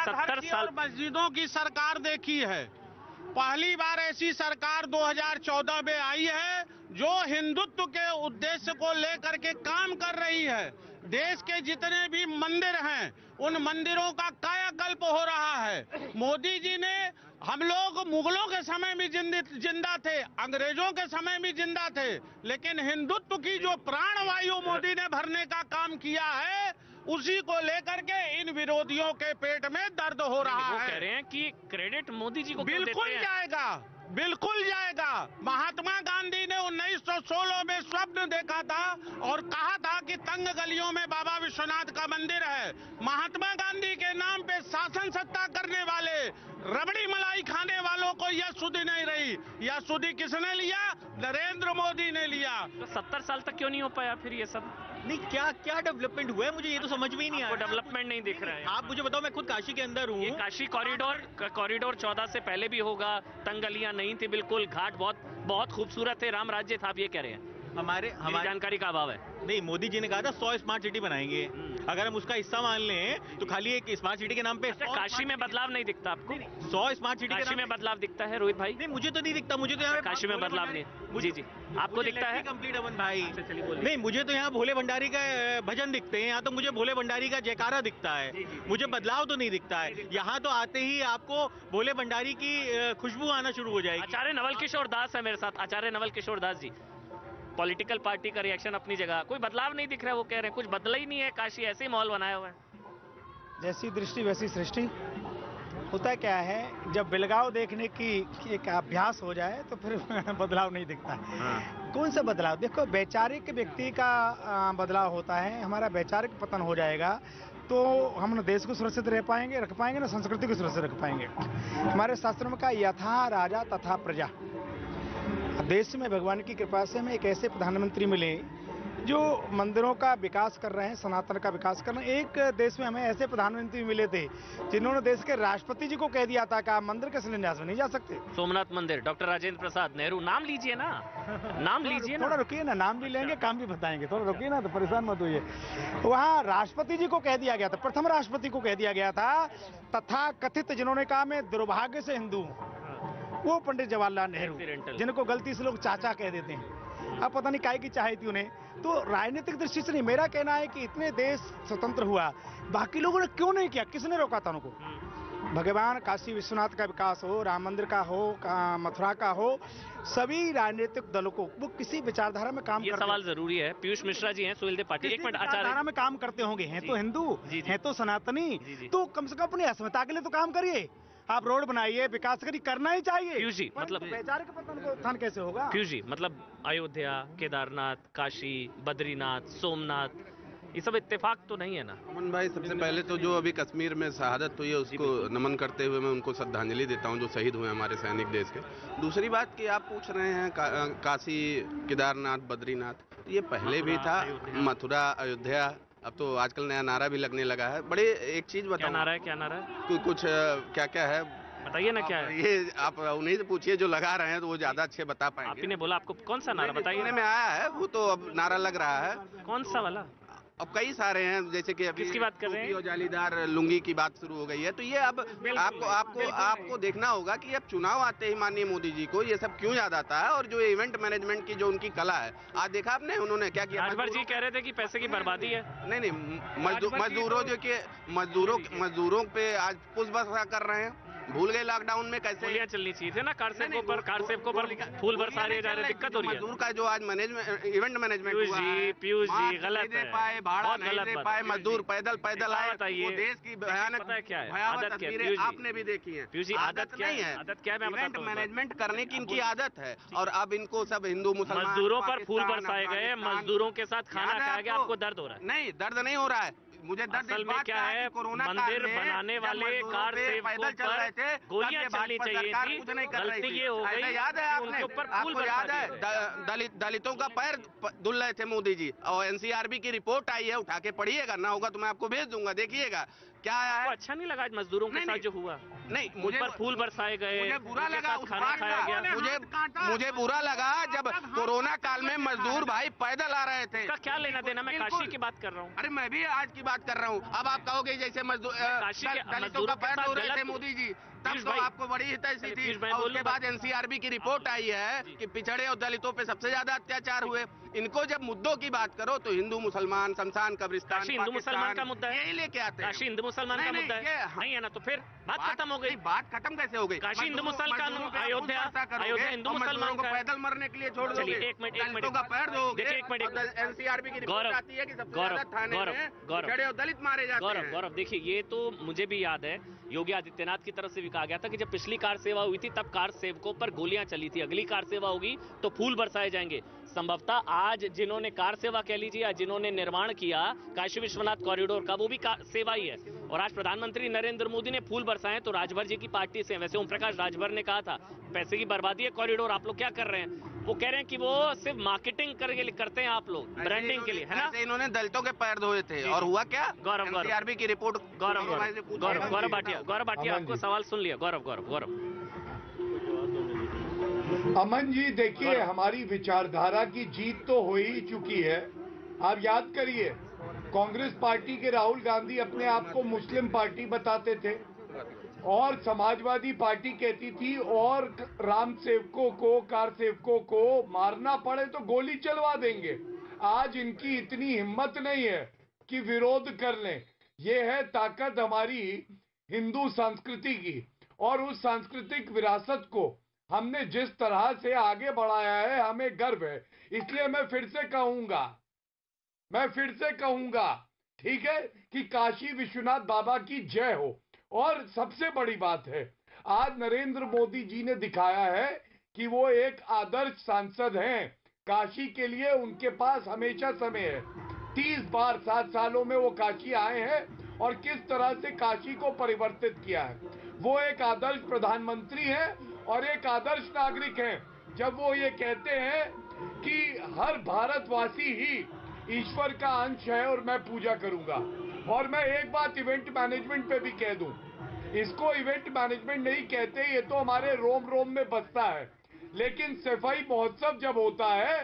70 साल मस्जिदों की सरकार देखी है। पहली बार ऐसी सरकार 2014 में आई है जो हिंदुत्व के उद्देश्य को लेकर के काम कर रही है। देश के जितने भी मंदिर हैं उन मंदिरों का कायाकल्प हो रहा है। मोदी जी ने, हम लोग मुगलों के समय भी जिंदा थे, अंग्रेजों के समय भी जिंदा थे, लेकिन हिंदुत्व की जो प्राणवायु मोदी ने भरने का काम किया है उसी को लेकर के इन विरोधियों के पेट में दर्द हो रहा है। वो कह रहे हैं कि क्रेडिट मोदी जी को बिल्कुल जाएगा, बिल्कुल जाएगा। महात्मा गांधी ने 1916 में स्वप्न देखा था और कहा था कि तंग गलियों में बाबा विश्वनाथ का मंदिर है। महात्मा गांधी के नाम पे शासन सत्ता करने वाले, रबड़ी मलाई खाने वालों को यह सुधि नहीं रही। यह सुधि किसने लिया? नरेंद्र मोदी ने लिया। तो 70 साल तक क्यों नहीं हो पाया फिर ये सब? नहीं, क्या डेवलपमेंट हुआ है मुझे ये तो समझ में ही नहीं आया। डेवलपमेंट नहीं दिख रहा है। आप मुझे बताओ, मैं खुद काशी के अंदर हूँ। ये काशी कॉरिडोर 14 से पहले भी होगा। तंगलियां नहीं थी बिल्कुल, घाट बहुत खूबसूरत थे, राम राज्य था। आप ये कह रहे हैं हमारी जानकारी का अभाव है। नहीं, मोदी जी ने कहा था 100 स्मार्ट सिटी बनाएंगे। अगर हम उसका हिस्सा मान लें तो खाली एक स्मार्ट सिटी के नाम पे काशी में बदलाव नहीं दिखता आपको? 100 स्मार्ट सिटी काशी में बदलाव दिखता है रोहित भाई? नहीं, मुझे तो नहीं दिखता। मुझे तो यहाँ काशी में बदलाव नहीं। जी आपको दिखता है? कंप्लीट अमन भाई, नहीं मुझे तो यहाँ भोले भंडारी का भजन दिखते हैं। यहाँ तो मुझे भोले भंडारी का जयकारा दिखता है। मुझे बदलाव तो नहीं दिखता है। यहाँ तो आते ही आपको भोले भंडारी की खुशबू आना शुरू हो जाएगी। आचार्य नवल किशोर दास है मेरे साथ। आचार्य नवल किशोर दास जी, पॉलिटिकल पार्टी का रिएक्शन अपनी जगह, कोई बदलाव नहीं दिख रहा है। वो कह रहे हैं कुछ बदला ही नहीं है, काशी ऐसे ही माहौल बनाया हुआ है। जैसी दृष्टि वैसी सृष्टि। होता क्या है, जब बिलगाव देखने की एक अभ्यास हो जाए तो फिर बदलाव नहीं दिखता। कौन सा बदलाव? देखो, वैचारिक व्यक्ति का बदलाव होता है। हमारा वैचारिक पतन हो जाएगा तो हम न देश को सुरक्षित रख पाएंगे ना संस्कृति को सुरक्षित रख पाएंगे। हमारे शास्त्रों में कहा, यथा राजा तथा प्रजा। देश में भगवान की कृपा से हमें एक ऐसे प्रधानमंत्री मिले जो मंदिरों का विकास कर रहे हैं, सनातन का विकास कर रहे हैं। एक देश में हमें ऐसे प्रधानमंत्री मिले थे जिन्होंने देश के राष्ट्रपति जी को कह दिया था कि आप मंदिर के शिलान्यास में नहीं जा सकते। सोमनाथ मंदिर, डॉक्टर राजेंद्र प्रसाद नेहरू, नाम लीजिए ना, नाम लीजिए ना। थोड़ा रुकिए ना, नाम भी लेंगे, काम भी बताएंगे। थोड़ा रुकिए ना, तो परेशान मत होइए। वहाँ राष्ट्रपति जी को कह दिया गया था, प्रथम राष्ट्रपति को कह दिया गया था, तथा कथित जिन्होंने कहा मैं दुर्भाग्य से हिंदू हूँ, वो पंडित जवाहरलाल नेहरू, जिनको गलती से लोग चाचा कह देते हैं। अब पता नहीं काहे की चाहे थी उन्हें। तो राजनीतिक दृष्टि से नहीं, मेरा कहना है कि इतने देश स्वतंत्र हुआ, बाकी लोगों ने क्यों नहीं किया? किसने रोका था उनको? भगवान काशी विश्वनाथ का विकास हो, राम मंदिर का हो, मथुरा का हो, सभी राजनीतिक दलों को वो किसी विचारधारा में काम करते। सवाल जरूरी है। पीयूष मिश्रा जी हैं, सुहेलदेव पाटिल। एक मिनट, विचारधारा में काम करते होंगे, हैं तो हिंदू, हैं तो सनातनी, तो कम से कम अपनी अस्मिता के लिए तो काम करिए। आप रोड बनाइए, विकास करिए, करना ही चाहिए। पीयूष जी, मतलब वैचारिक पतन को उत्थान कैसे होगा? पीयूष जी, मतलब अयोध्या, केदारनाथ, काशी, बद्रीनाथ, सोमनाथ, ये सब इत्तेफाक तो नहीं है ना? अमन भाई, सबसे पहले तो जो अभी कश्मीर में शहादत हुई है उसको नमन करते हुए मैं उनको श्रद्धांजलि देता हूं, जो शहीद हुए हमारे सैनिक देश के। दूसरी बात कि आप पूछ रहे हैं काशी, केदारनाथ, बद्रीनाथ, ये पहले भी था। मथुरा, अयोध्या, अब तो आजकल नया नारा भी लगने लगा है। बड़े एक चीज बताओ। क्या नारा है? क्या नारा है? कुछ क्या है बताइए ना, क्या है? ये आप उन्हीं से पूछिए जो लगा रहे हैं, तो वो ज्यादा अच्छे बता पाएंगे। आप ही ने बोला, आपको कौन सा नारा बताइए? में आया है वो, तो अब नारा लग रहा है। कौन सा वाला? अब कई सारे हैं, जैसे कि अभी किसकी बात कर रहे हैं? और जालीदार लुंगी की बात शुरू हो गई है। तो ये अब आपको देखना होगा कि अब चुनाव आते ही माननीय मोदी जी को ये सब क्यों याद आता है। और जो इवेंट मैनेजमेंट की जो उनकी कला है, आज देखा आपने उन्होंने क्या किया? राजभर जी कह रहे थे कि पैसे की बर्बादी है। नहीं, मजदूरों पे आज पुष्प वर्षा कर रहे हैं। भूल गए लॉकडाउन में कैसे गोलियां चलनी चाहिए थी ना कार सेवकों पर फूल बरसाए जा रहे, दिक्कत हो रही है। मजदूर का जो आज इवेंट मैनेजमेंट हुआ है, पीयूष जी गलत है, पाए भाड़ा नहीं दे पाए, मजदूर पैदल आए। बताइए, देश की भयानक तस्वीरें आपने भी देखी है। पीयूष जी, आदत नहीं है, आदत क्या है? इवेंट मैनेजमेंट करने की इनकी आदत है। और अब इनको सब हिंदू मुसलमान, मजदूरों पर फूल बरसाए गए, मजदूरों के साथ खाना खाया गया, आपको दर्द हो रहा है? नहीं, दर्द नहीं हो रहा है। मुझे दर्द असल इस में बात क्या का है, कोरोना मंदिर काल में बनाने वाले मजदूरों कार पे सेवकों पैदल चल रहे थे, पर गोलियां तब ये चलनी बात पर चाहिए सरकार थी। कुछ नहीं कर रही गलती थी। ये हो गई ऐसा याद है कि आपने, उनके ऊपर फूल आपको याद बरसा है दिए। दलितों का पैर धुल रहे थे मोदी जी, और एनसीआरबी की रिपोर्ट आई है, उठा के पढ़िएगा, ना होगा तो मैं आपको भेज दूंगा, देखिएगा क्या आया है। अच्छा नहीं लगा आज मजदूरों के साथ जो हुआ? नहीं, मुझे पर फूल बरसाए गए, मुझे बुरा लगा उस खाना बात खाया गया। का, मुझे बुरा लगा जब कोरोना काल में मजदूर भाई पैदल आ रहे थे। इसका क्या लेना देना, मैं काशी की बात कर रहा हूँ। अरे मैं भी आज की बात कर रहा हूँ। अब आप कहोगे जैसे मजदूर काशी के दलितों का पैर धो रहे थे मोदी जी, तब तो आपको बड़ी हितैषी थी। और उसके बाद एनसीआरबी की रिपोर्ट आई है कि पिछड़े और दलितों पे सबसे ज्यादा अत्याचार हुए। इनको जब मुद्दों की बात करो तो हिंदू मुसलमान, शमशान, कब्रिस्तान, हिंदू मुसलमान का मुद्दा है, यही लेके आते हैं। काशी हिंदू मुसलमान का मुद्दा है, नहीं है ना, तो फिर बात खत्म हो गई। बात खत्म कैसे हो गई? काशी हिंदू मुसलमान, अयोध्या हिंदू मुसलमान को पैदल मरने के लिए छोड़ दोगे। एक मिनट का पैर दोगे। देखिए एक मिनट, एनसीआरबी की रिपोर्ट आती है कि सबसे ज्यादा थाने में पिछड़े और दलित मारे जाते हैं। गौरव देखिए, ये तो मुझे भी याद है, योगी आदित्यनाथ की तरफ से भी कहा गया था कि जब पिछली कार सेवा हुई थी तब कार सेवकों पर गोलियां चली थी, अगली कार सेवा होगी तो फूल बरसाए जाएंगे। संभवतः आज जिन्होंने कार सेवा कह लीजिए या जिन्होंने निर्माण किया काशी विश्वनाथ कॉरिडोर का, वो भी सेवा ही है। और आज प्रधानमंत्री नरेंद्र मोदी ने फूल बरसाए तो राजभर जी की पार्टी से, वैसे ओम प्रकाश राजभर ने कहा था पैसे की बर्बादी है कॉरिडोर, आप लोग क्या कर रहे हैं? वो कह रहे हैं कि वो सिर्फ मार्केटिंग करते हैं आप लोग, ब्रांडिंग के लिए, है ना? इन्होंने दलितों के पैर धोए थे और हुआ क्या? गौरव एनसीआरबी की रिपोर्ट। गौरव भाटिया आपको सवाल सुन लिया। गौरव अमन जी देखिए, हमारी विचारधारा की जीत तो हो ही चुकी है। आप याद करिए, कांग्रेस पार्टी के राहुल गांधी अपने आप को मुस्लिम पार्टी बताते थे और समाजवादी पार्टी कहती थी और राम सेवकों को, कार सेवकों को मारना पड़े तो गोली चलवा देंगे। आज इनकी इतनी हिम्मत नहीं है कि विरोध कर लें। ये है ताकत हमारी हिंदू संस्कृति की, और उस सांस्कृतिक विरासत को हमने जिस तरह से आगे बढ़ाया है हमें गर्व है। इसलिए मैं फिर से कहूंगा, ठीक है, कि काशी विश्वनाथ बाबा की जय हो। और सबसे बड़ी बात है, आज नरेंद्र मोदी जी ने दिखाया है कि वो एक आदर्श सांसद हैं। काशी के लिए उनके पास हमेशा समय है। 30 बार 7 सालों में वो काशी आए हैं और किस तरह से काशी को परिवर्तित किया है। वो एक आदर्श प्रधानमंत्री हैं और एक आदर्श नागरिक हैं। जब वो ये कहते हैं कि हर भारतवासी ही ईश्वर का अंश है और मैं पूजा करूंगा। और मैं एक बात इवेंट मैनेजमेंट पे भी कह दूं, इसको इवेंट मैनेजमेंट नहीं कहते, ये तो हमारे रोम रोम में बसता है। लेकिन सफाई महोत्सव जब होता है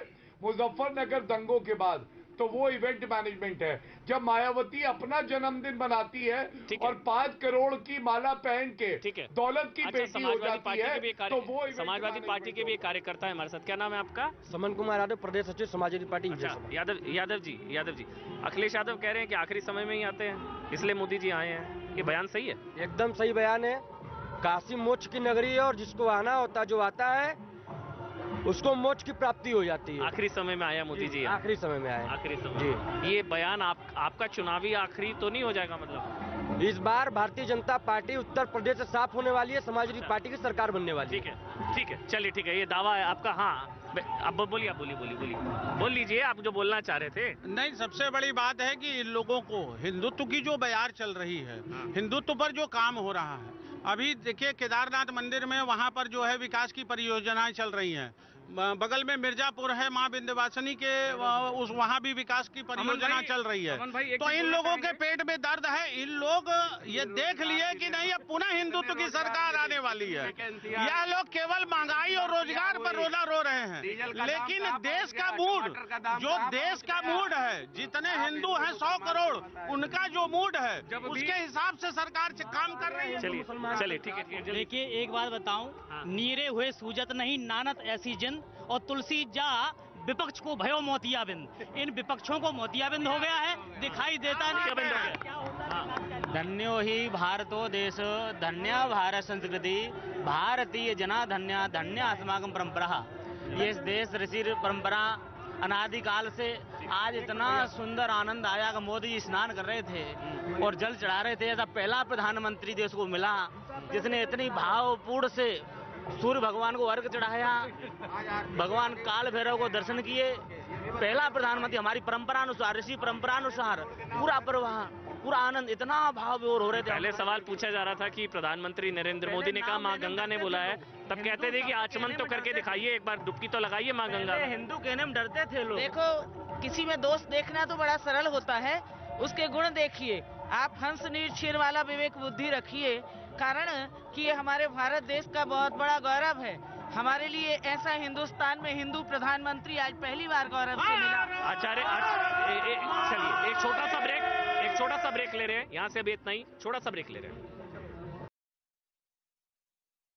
मुजफ्फरनगर दंगों के बाद, तो वो इवेंट मैनेजमेंट है। जब मायावती अपना जन्मदिन मनाती है और 5 करोड़ की माला पहन के दौलत की बेटी हो जाती है, तो वो समाजवादी पार्टी के भी एक कार्यकर्ता है हमारे साथ। क्या नाम है आपका? समन कुमार यादव, प्रदेश सचिव समाजवादी पार्टी। यादव जी अखिलेश यादव कह रहे हैं कि आखिरी समय में ही आते हैं, इसलिए मोदी जी आए हैं। ये बयान सही है? एकदम सही बयान है। काशी मोक्ष की नगरी है और जिसको आना होता है, जो आता है उसको मोक्ष की प्राप्ति हो जाती है। आखिरी समय में आया मोदी जी, आखिरी समय में आया। आखिरी समय जी। ये बयान आपका चुनावी आखिरी तो नहीं हो जाएगा? मतलब इस बार भारतीय जनता पार्टी उत्तर प्रदेश से साफ होने वाली है, समाजवादी पार्टी की सरकार बनने वाली है। ठीक है, चलिए ठीक है, ये दावा है आपका। हाँ अब बोलिए, आप बोल लीजिए, आप जो बोलना चाह रहे थे। नहीं, सबसे बड़ी बात है कि इन लोगों को हिंदुत्व की जो बयार चल रही है, हिंदुत्व पर जो काम हो रहा है, अभी देखिए केदारनाथ मंदिर में वहाँ पर जो है विकास की परियोजनाएं चल रही हैं। बगल में मिर्जापुर है, माँ विंध्यवासिनी के वहाँ भी विकास की परियोजना चल रही है। तो इन लोगों के पेट में दर्द है। इन लोग ये देख लिए कि नहीं अब पुनः हिंदुत्व की सरकार आने वाली है। यह लोग केवल महंगाई और रोजगार पर रोना रो रहे हैं, लेकिन देश का मूड, जो देश का मूड है, जितने हिंदू हैं 100 करोड़, उनका जो मूड है उसके हिसाब से सरकार काम कर रही है। चलिए ठीक है। देखिए एक बात बताऊं, नीरे हुए सूजत नहीं नानत ऐसी जिन, और तुलसी जा विपक्ष को भयो मोतियाबिंद। इन विपक्षों को मोतियाबिंद हो गया है, दिखाई देता है। धन्यो ही भारतो देश, धन्या भारत संस्कृति, भारतीय जना धन्या, धन्या अस्माकं परंपरा। ये देश ऋषि परंपरा अनादिकाल से आज इतना सुंदर आनंद आया कि मोदी जी स्नान कर रहे थे और जल चढ़ा रहे थे। ऐसा पहला प्रधानमंत्री देश को मिला जिसने इतनी भावपूर्ण से सूर्य भगवान को अर्घ चढ़ाया, भगवान काल भैरव को दर्शन किए। पहला प्रधानमंत्री, हमारी परंपरा अनुसार, ऋषि परंपरा अनुसार पूरा प्रवाह पूरा आनंद, इतना भाव विभोर हो रहे थे। पहले सवाल पूछा जा रहा था कि प्रधानमंत्री नरेंद्र मोदी ने कहा माँ गंगा ने बोला है, तब कहते थे कि आचमन तो करके दिखाइए, एक बार डुबकी तो लगाइए माँ गंगा में। हिंदू कहने में डरते थे लोग। देखो, किसी में दोष देखना तो बड़ा सरल होता है, उसके गुण देखिए। आप हंस नीर क्षीर वाला विवेक बुद्धि रखिए, कारण कि ये हमारे भारत देश का बहुत बड़ा गौरव है। हमारे लिए ऐसा हिंदुस्तान में हिंदू प्रधानमंत्री आज पहली बार गौरव से मिला। आचार्य चलिए एक छोटा सा ब्रेक ले रहे हैं, यहाँ से अभी इतना ही, छोटा सा ब्रेक ले रहे हैं।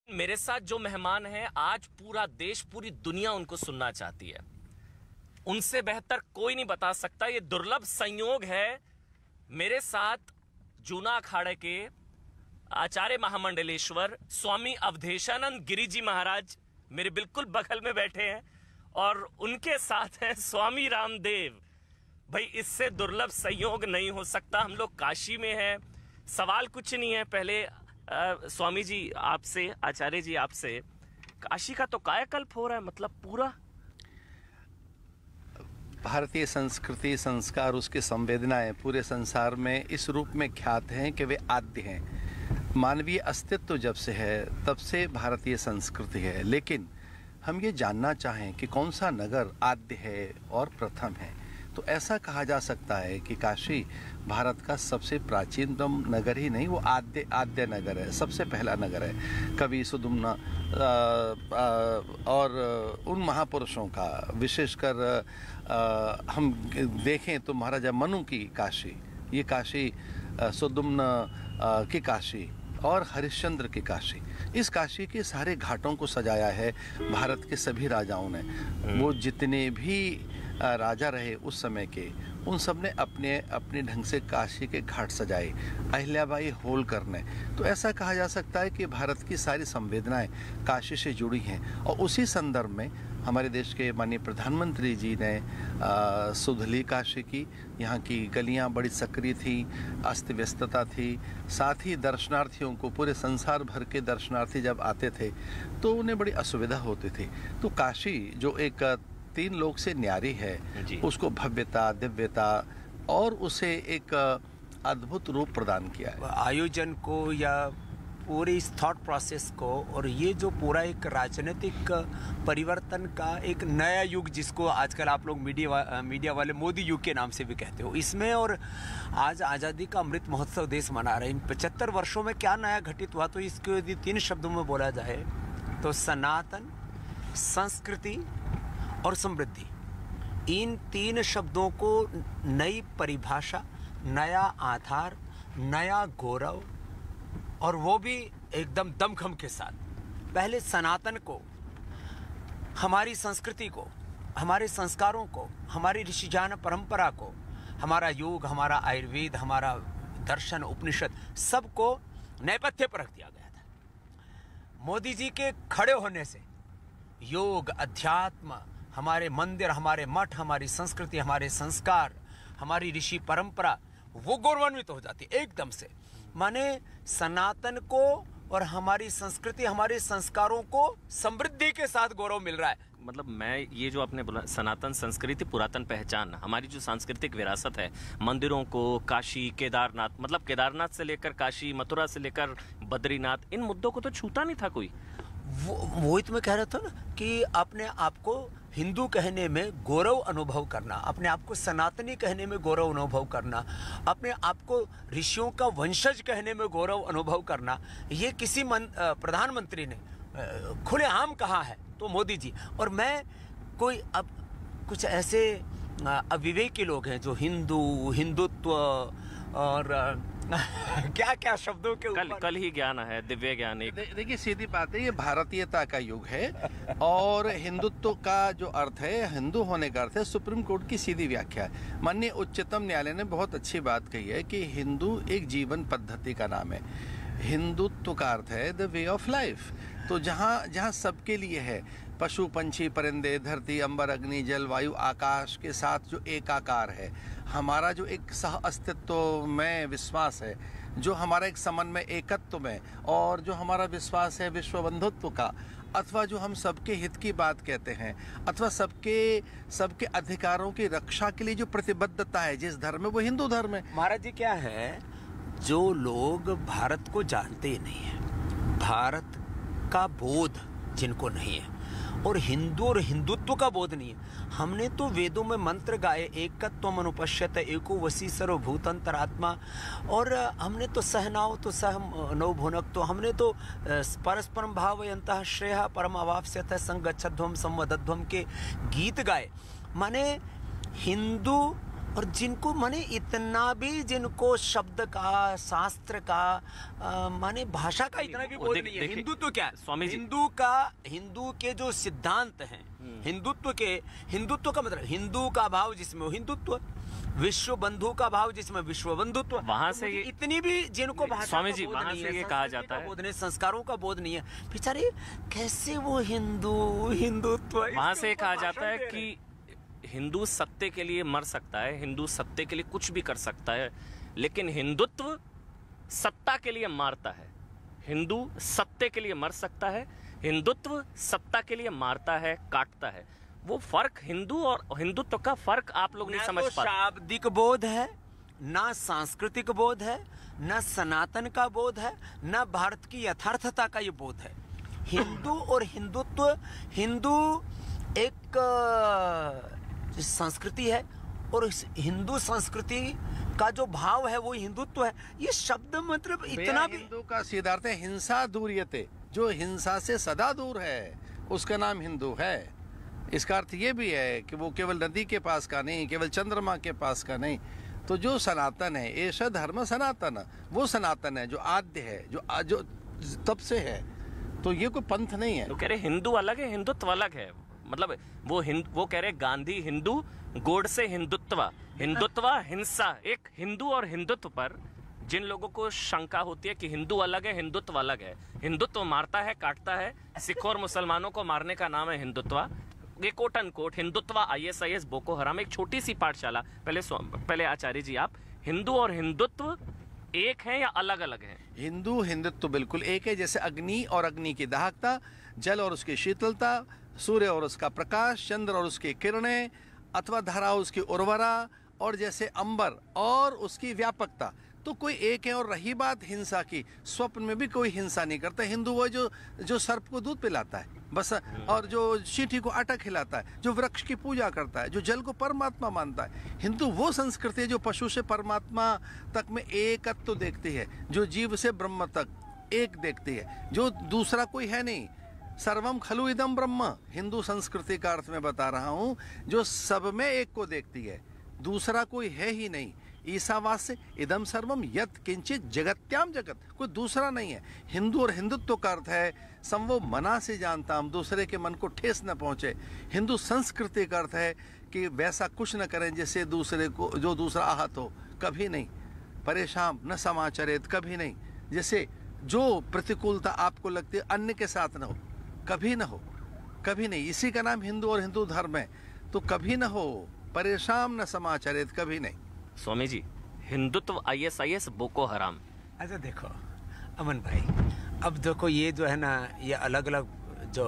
मेरे साथ जो मेहमान हैं, आज पूरा देश, पूरी दुनिया उनको सुनना चाहती है। उनसे बेहतर कोई नहीं बता सकता। ये दुर्लभ संयोग है। मेरे साथ जूना अखाड़े के आचार्य महामंडलेश्वर स्वामी अवधेशानंद गिरी जी महाराज मेरे बिल्कुल बगल में बैठे हैं, और उनके साथ हैं स्वामी रामदेव। भाई, इससे दुर्लभ संयोग नहीं हो सकता। हम लोग काशी में हैं। सवाल कुछ नहीं है। पहले स्वामी जी आपसे, आचार्य जी आपसे, काशी का तो कायाकल्प हो रहा है, मतलब पूरा भारतीय संस्कृति, संस्कार, उसकी संवेदनाएं पूरे संसार में इस रूप में ख्यात हैं कि वे आद्य हैं। मानवीय अस्तित्व जब से है तब से भारतीय संस्कृति है। लेकिन हम ये जानना चाहें कि कौन सा नगर आद्य है और प्रथम है, तो ऐसा कहा जा सकता है कि काशी भारत का सबसे प्राचीनतम नगर ही नहीं, वो आद्य नगर है, सबसे पहला नगर है। कवि सुदुम्ना और उन महापुरुषों का, विशेषकर हम देखें तो महाराजा मनु की काशी, ये काशी सुदुम्ना की काशी और हरिश्चंद्र की काशी, इस काशी के सारे घाटों को सजाया है भारत के सभी राजाओं ने। वो जितने भी राजा रहे उस समय के, उन सब ने अपने अपने ढंग से काशी के घाट सजाए। अहिल्याबाई होलकर ने, तो ऐसा कहा जा सकता है कि भारत की सारी संवेदनाएं काशी से जुड़ी हैं। और उसी संदर्भ में हमारे देश के माननीय प्रधानमंत्री जी ने सुधली काशी की। यहाँ की गलियाँ बड़ी सक्रिय थी, अस्त व्यस्तता थी। साथ ही दर्शनार्थियों को, पूरे संसार भर के दर्शनार्थी जब आते थे तो उन्हें बड़ी असुविधा होती थी। तो काशी जो एक 3 लोक से न्यारी है, उसको भव्यता, दिव्यता और उसे एक अद्भुत रूप प्रदान किया है। आयोजन को या पूरे इस थॉट प्रोसेस को, और ये जो पूरा एक राजनीतिक परिवर्तन का एक नया युग, जिसको आजकल आप लोग मीडिया वाले मोदी युग के नाम से भी कहते हो, इसमें और आज आज़ादी का अमृत महोत्सव देश मना रहे हैं। इन 75 वर्षों में क्या नया घटित हुआ, तो इसको यदि 3 शब्दों में बोला जाए तो सनातन, संस्कृति और समृद्धि, इन 3 शब्दों को नई परिभाषा, नया आधार, नया गौरव, और वो भी एकदम दमखम के साथ। पहले सनातन को, हमारी संस्कृति को, हमारे संस्कारों को, हमारी ऋषिजान परंपरा को, हमारा योग, हमारा आयुर्वेद, हमारा दर्शन, उपनिषद, सबको नेपथ्य पर रख दिया गया था। मोदी जी के खड़े होने से योग, अध्यात्म, हमारे मंदिर, हमारे मठ, हमारी संस्कृति, हमारे संस्कार, हमारी ऋषि परंपरा, वो गौरवान्वित हो जाती एकदम से। माने सनातन को और हमारी संस्कृति, हमारे संस्कारों को समृद्धि के साथ गौरव मिल रहा है। मतलब मैं ये जो आपने बोला, सनातन संस्कृति, पुरातन पहचान, हमारी जो सांस्कृतिक विरासत है, मंदिरों को, काशी, केदारनाथ, मतलब केदारनाथ से लेकर काशी, मथुरा से लेकर बद्रीनाथ, इन मुद्दों को तो छूता नहीं था कोई। वो ही तो मैं कह रहा था ना कि अपने आप को हिंदू कहने में गौरव अनुभव करना, अपने आप को सनातनी कहने में गौरव अनुभव करना, अपने आप को ऋषियों का वंशज कहने में गौरव अनुभव करना, ये किसी प्रधानमंत्री ने खुलेआम कहा है तो मोदी जी। और मैं कोई, अब कुछ ऐसे अविवेकी लोग हैं जो हिंदुत्व और क्या क्या शब्दों के ऊपर कल ही ज्ञान है, दिव्य ज्ञान। देखिए, सीधी बात है, ये भारतीयता का युग है और हिंदुत्व का जो अर्थ है, हिंदू होने का अर्थ है, सुप्रीम कोर्ट की सीधी व्याख्या है। माननीय उच्चतम न्यायालय ने बहुत अच्छी बात कही है कि हिंदू एक जीवन पद्धति का नाम है। हिंदुत्व का अर्थ है द वे ऑफ लाइफ। तो जहाँ सबके लिए है, पशु पंछी परिंदे, धरती, अंबर, अग्नि, जल, वायु, आकाश के साथ जो एकाकार है, हमारा जो एक सह अस्तित्व में विश्वास है, जो हमारा एक समन्वय एकत्व में, और जो हमारा विश्वास है विश्व बंधुत्व का, अथवा जो हम सबके हित की बात कहते हैं, अथवा सबके अधिकारों की रक्षा के लिए जो प्रतिबद्धता है जिस धर्म में, वो हिंदू धर्म है। महाराज जी क्या है, जो लोग भारत को जानते ही नहीं है, भारत का बोध जिनको नहीं है, और हिंदू और हिंदुत्व का बोध नहीं है। हमने तो वेदों में मंत्र गाए, एकत्वम अनुपश्यत एको वसी सर्वभूतंतरात्मा, और हमने तो सहनाओ तो सह नौ भुनक, तो हमने तो परस्परम भावयन्तः श्रेयः परमावाप्स्यथ संगच्छध्वम संवदध्वम के गीत गाए। माने हिंदू, और जिनको माने इतना भी, जिनको शब्द का, शास्त्र का, माने भाषा का इतना भी बोध नहीं है। हिंदू तो क्या है स्वामी जी, हिंदू के जो सिद्धांत हैं, हिंदुत्व का मतलब हिंदू का भाव जिसमें हिंदुत्व, विश्व बंधु का भाव जिसमें विश्व बंधुत्व, वहां से ये इतनी भी जिनको भाषा स्वामी का जी, बोध वहां नहीं से है, ये कहा जाता है, बोध नहीं, संस्कारों का बोध नहीं है, बेचारे कैसे वो हिंदुत्व। वहां से ये कहा जाता है कि हिंदू सत्य के लिए मर सकता है, हिंदू सत्य के लिए कुछ भी कर सकता है, लेकिन हिंदुत्व सत्ता के लिए मारता है। हिंदू सत्य के लिए मर सकता है, हिंदुत्व सत्ता के लिए मारता है, काटता है। वो फर्क, हिंदू और हिंदुत्व का फर्क आप लोग नहीं समझ पाते। शाब्दिक बोध है, ना सांस्कृतिक बोध है, ना सनातन का बोध है, ना भारत की यथार्थता का ये बोध है। हिंदू और हिंदुत्व, हिंदू एक संस्कृति है, और इस हिंदू संस्कृति का जो भाव है वो हिंदुत्व है। ये शब्द मतलब इतना भी, हिंदू का सीधार्थ है हिंसा दूरियते, जो हिंसा से सदा दूर है उसका नाम हिंदू है। इसका अर्थ ये भी है कि वो केवल नदी के पास का नहीं, केवल चंद्रमा के पास का नहीं। तो जो सनातन है, ऐसा धर्म सनातन, वो सनातन है जो आद्य है, जो तब से है। तो ये कोई पंथ नहीं है। तो कह रहे हिंदू अलग है, हिंदुत्व अलग है। मतलब वो कह रहे गांधी हिंदू, गोडसे हिंदुत्व, हिंसा। एक हिंदू और हिंदुत्व पर जिन लोगों को शंका होती है कि हिंदू अलग है, हिंदुत्व अलग है, हिंदुत्व मारता है, काटता है, सिखों और मुसलमानों को मारने का नाम है हिंदुत्व। ये quote unquote Hindutva, ISIS, Boko हराम, एक छोटी सी पाठशाला। पहले आचार्य जी, आप हिंदू और हिंदुत्व एक है या अलग अलग है? हिंदू हिंदुत्व बिल्कुल एक है। जैसे अग्नि और अग्नि की दाहकता, जल और उसकी शीतलता, सूर्य और उसका प्रकाश, चंद्र और उसकी किरणें, अथवा धरा उसकी उर्वरा, और जैसे अंबर और उसकी व्यापकता, तो कोई एक है। और रही बात हिंसा की, स्वप्न में भी कोई हिंसा नहीं करता। हिंदू वो जो सर्प को दूध पिलाता है बस, और जो चींटी को आटा खिलाता है, जो वृक्ष की पूजा करता है, जो जल को परमात्मा मानता है। हिंदू वो संस्कृति है जो पशु से परमात्मा तक में एकत्व देखती है, जो जीव से ब्रह्म तक एक देखती है, जो दूसरा कोई है नहीं। सर्वम खलु इदम ब्रह्म, हिंदू संस्कृति का अर्थ में बता रहा हूँ, जो सब में एक को देखती है, दूसरा कोई है ही नहीं। ईसावास्य इदम सर्वम यत् किंचित जगत्याम जगत, कोई दूसरा नहीं है। हिंदू और हिंदुत्व का अर्थ है संभव मना से जानता हम, दूसरे के मन को ठेस न पहुंचे। हिंदू संस्कृति का अर्थ है कि वैसा कुछ न करें जिससे दूसरे को, जो दूसरा आहत हो, कभी नहीं। परेशान न समाचरित, कभी नहीं। जैसे जो प्रतिकूलता आपको लगती है अन्य के साथ न हो, कभी न हो, कभी नहीं। इसी का नाम हिंदू और हिंदू धर्म है। तो कभी न हो, परेशान न समाचरित, कभी नहीं। स्वामी जी, हिंदुत्व, ISIS, बोको हराम। अच्छा देखो अमन भाई, अब देखो ये जो है ना, ये अलग अलग जो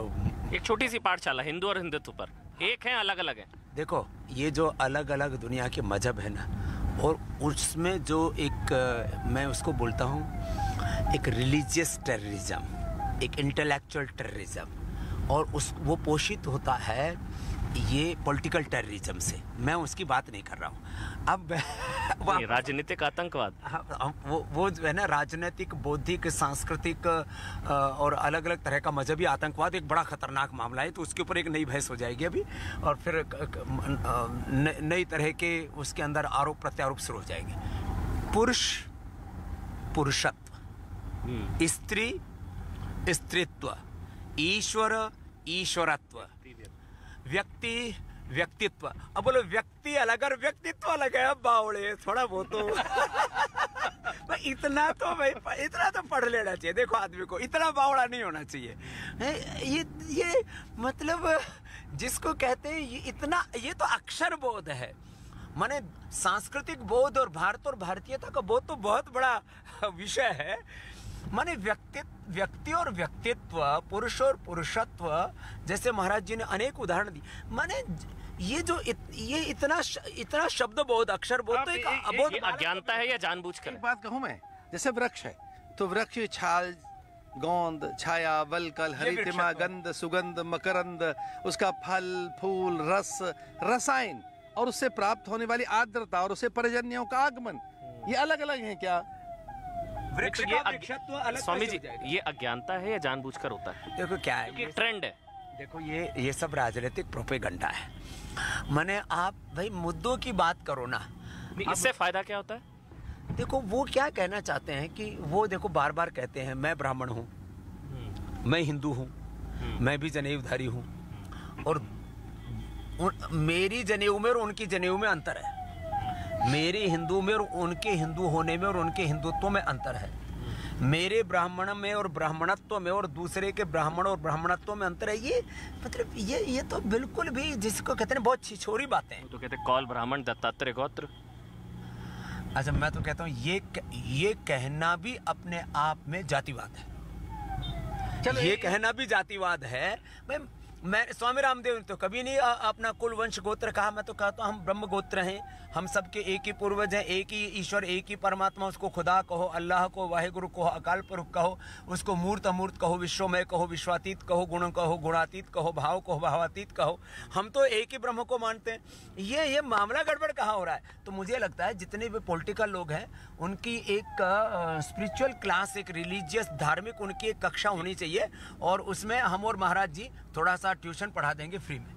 एक छोटी सी पाठशाला हिंदू और हिंदुत्व पर, एक है अलग अलग है। देखो ये जो अलग अलग दुनिया के मजहब है ना, और उसमें जो एक मैं उसको बोलता हूँ एक रिलीजियस टेररिज्म, एक इंटेलेक्चुअल टेररिज्म, और वो पोषित होता है ये पॉलिटिकल टेररिज्म से। मैं उसकी बात नहीं कर रहा हूँ। अब राजनीतिक आतंकवाद, वो जो है ना, राजनीतिक, बौद्धिक, सांस्कृतिक और अलग अलग तरह का मजहबी आतंकवाद एक बड़ा खतरनाक मामला है। तो उसके ऊपर एक नई बहस हो जाएगी अभी, और फिर नई तरह के उसके अंदर आरोप प्रत्यारोप शुरू हो जाएंगे। पुरुष पुरुषत्व, स्त्री स्त्रीत्व, ईश्वर ईश्वरत्व, व्यक्ति व्यक्तित्व। अब बोलो व्यक्ति अलग और व्यक्तित्व अलग है। अब बावड़े थोड़ा बहुत तो इतना तो भाई, इतना तो पढ़ लेना चाहिए। देखो आदमी को इतना बावड़ा नहीं होना चाहिए। ये मतलब जिसको कहते हैं ये इतना, ये तो अक्षर बोध है। माने सांस्कृतिक बोध और भारत और भारतीयता का बोध तो बहुत बड़ा विषय है। माने व्यक्ति और व्यक्तित्व, पुरुष और पुरुषत्व, जैसे महाराज जी ने अनेक उदाहरण दी। माने ये जो ये इतना शब्द बोध, अक्षर बोध तो एक अबोध अज्ञानता है या जानबूझकर? एक बात कहूं मैं, जैसे वृक्ष है तो वृक्ष छाल, गोंद, छाया, वलकल, हरितिमा, गंध, सुगंध, मकरंद, उसका फल, फूल, रस, रसायन और उससे प्राप्त होने वाली आर्द्रता और उससे पर्जन्यों का आगमन, ये अलग अलग है क्या? वृक्ष तो ये स्वामी जी, ये अज्ञानता है या जानबूझकर होता है? देखो क्या है, ये ट्रेंड है। देखो ये सब राजनीतिक प्रोपेगेंडा है। माने आप भाई मुद्दों की बात करो ना, इससे फायदा क्या होता है? देखो वो क्या कहना चाहते हैं कि वो देखो बार बार कहते हैं मैं ब्राह्मण हूँ, मैं हिंदू हूँ, मैं भी जनेऊधारी हूँ, और मेरी जनेऊ में और उनकी जनेऊ में अंतर है, मेरे हिंदू में और उनके हिंदू होने में और उनके हिंदुत्व में अंतर है, मेरे ब्राह्मण में और ब्राह्मणत्व में और दूसरे के ब्राह्मण और ब्राह्मणत्व में अंतर है। ये मतलब ये तो बिल्कुल भी जिसको कहते हैं बहुत छिछोरी बातें हैं। तो कहते हैं कौल ब्राह्मण दत्तात्रेय गोत्र। अच्छा, मैं तो कहता हूँ ये कहना भी अपने आप में जातिवाद है। चलो ये कहना भी जातिवाद है। मैं स्वामी रामदेव ने तो कभी नहीं अपना कुल वंश गोत्र कहा। मैं तो कहता हूँ हम ब्रह्म गोत्र हैं, हम सबके एक ही पूर्वज हैं, एक ही ईश्वर, एक ही परमात्मा। उसको खुदा कहो, अल्लाह को, वाहेगुरु कहो, अकाल पुरख कहो, उसको मूर्त अमूर्त कहो, विश्वमय कहो, विश्वातीत कहो, गुण कहो, गुणातीत कहो, भाव कहो, भावातीत कहो। हम तो एक ही ब्रह्म को मानते हैं। ये मामला गड़बड़ कहाँ हो रहा है? तो मुझे लगता है जितने भी पॉलिटिकल लोग हैं उनकी एक स्पिरिचुअल क्लास, एक रिलीजियस धार्मिक उनकी एक कक्षा होनी चाहिए, और उसमें हम और महाराज जी थोड़ा सा ट्यूशन पढ़ा देंगे फ्री में।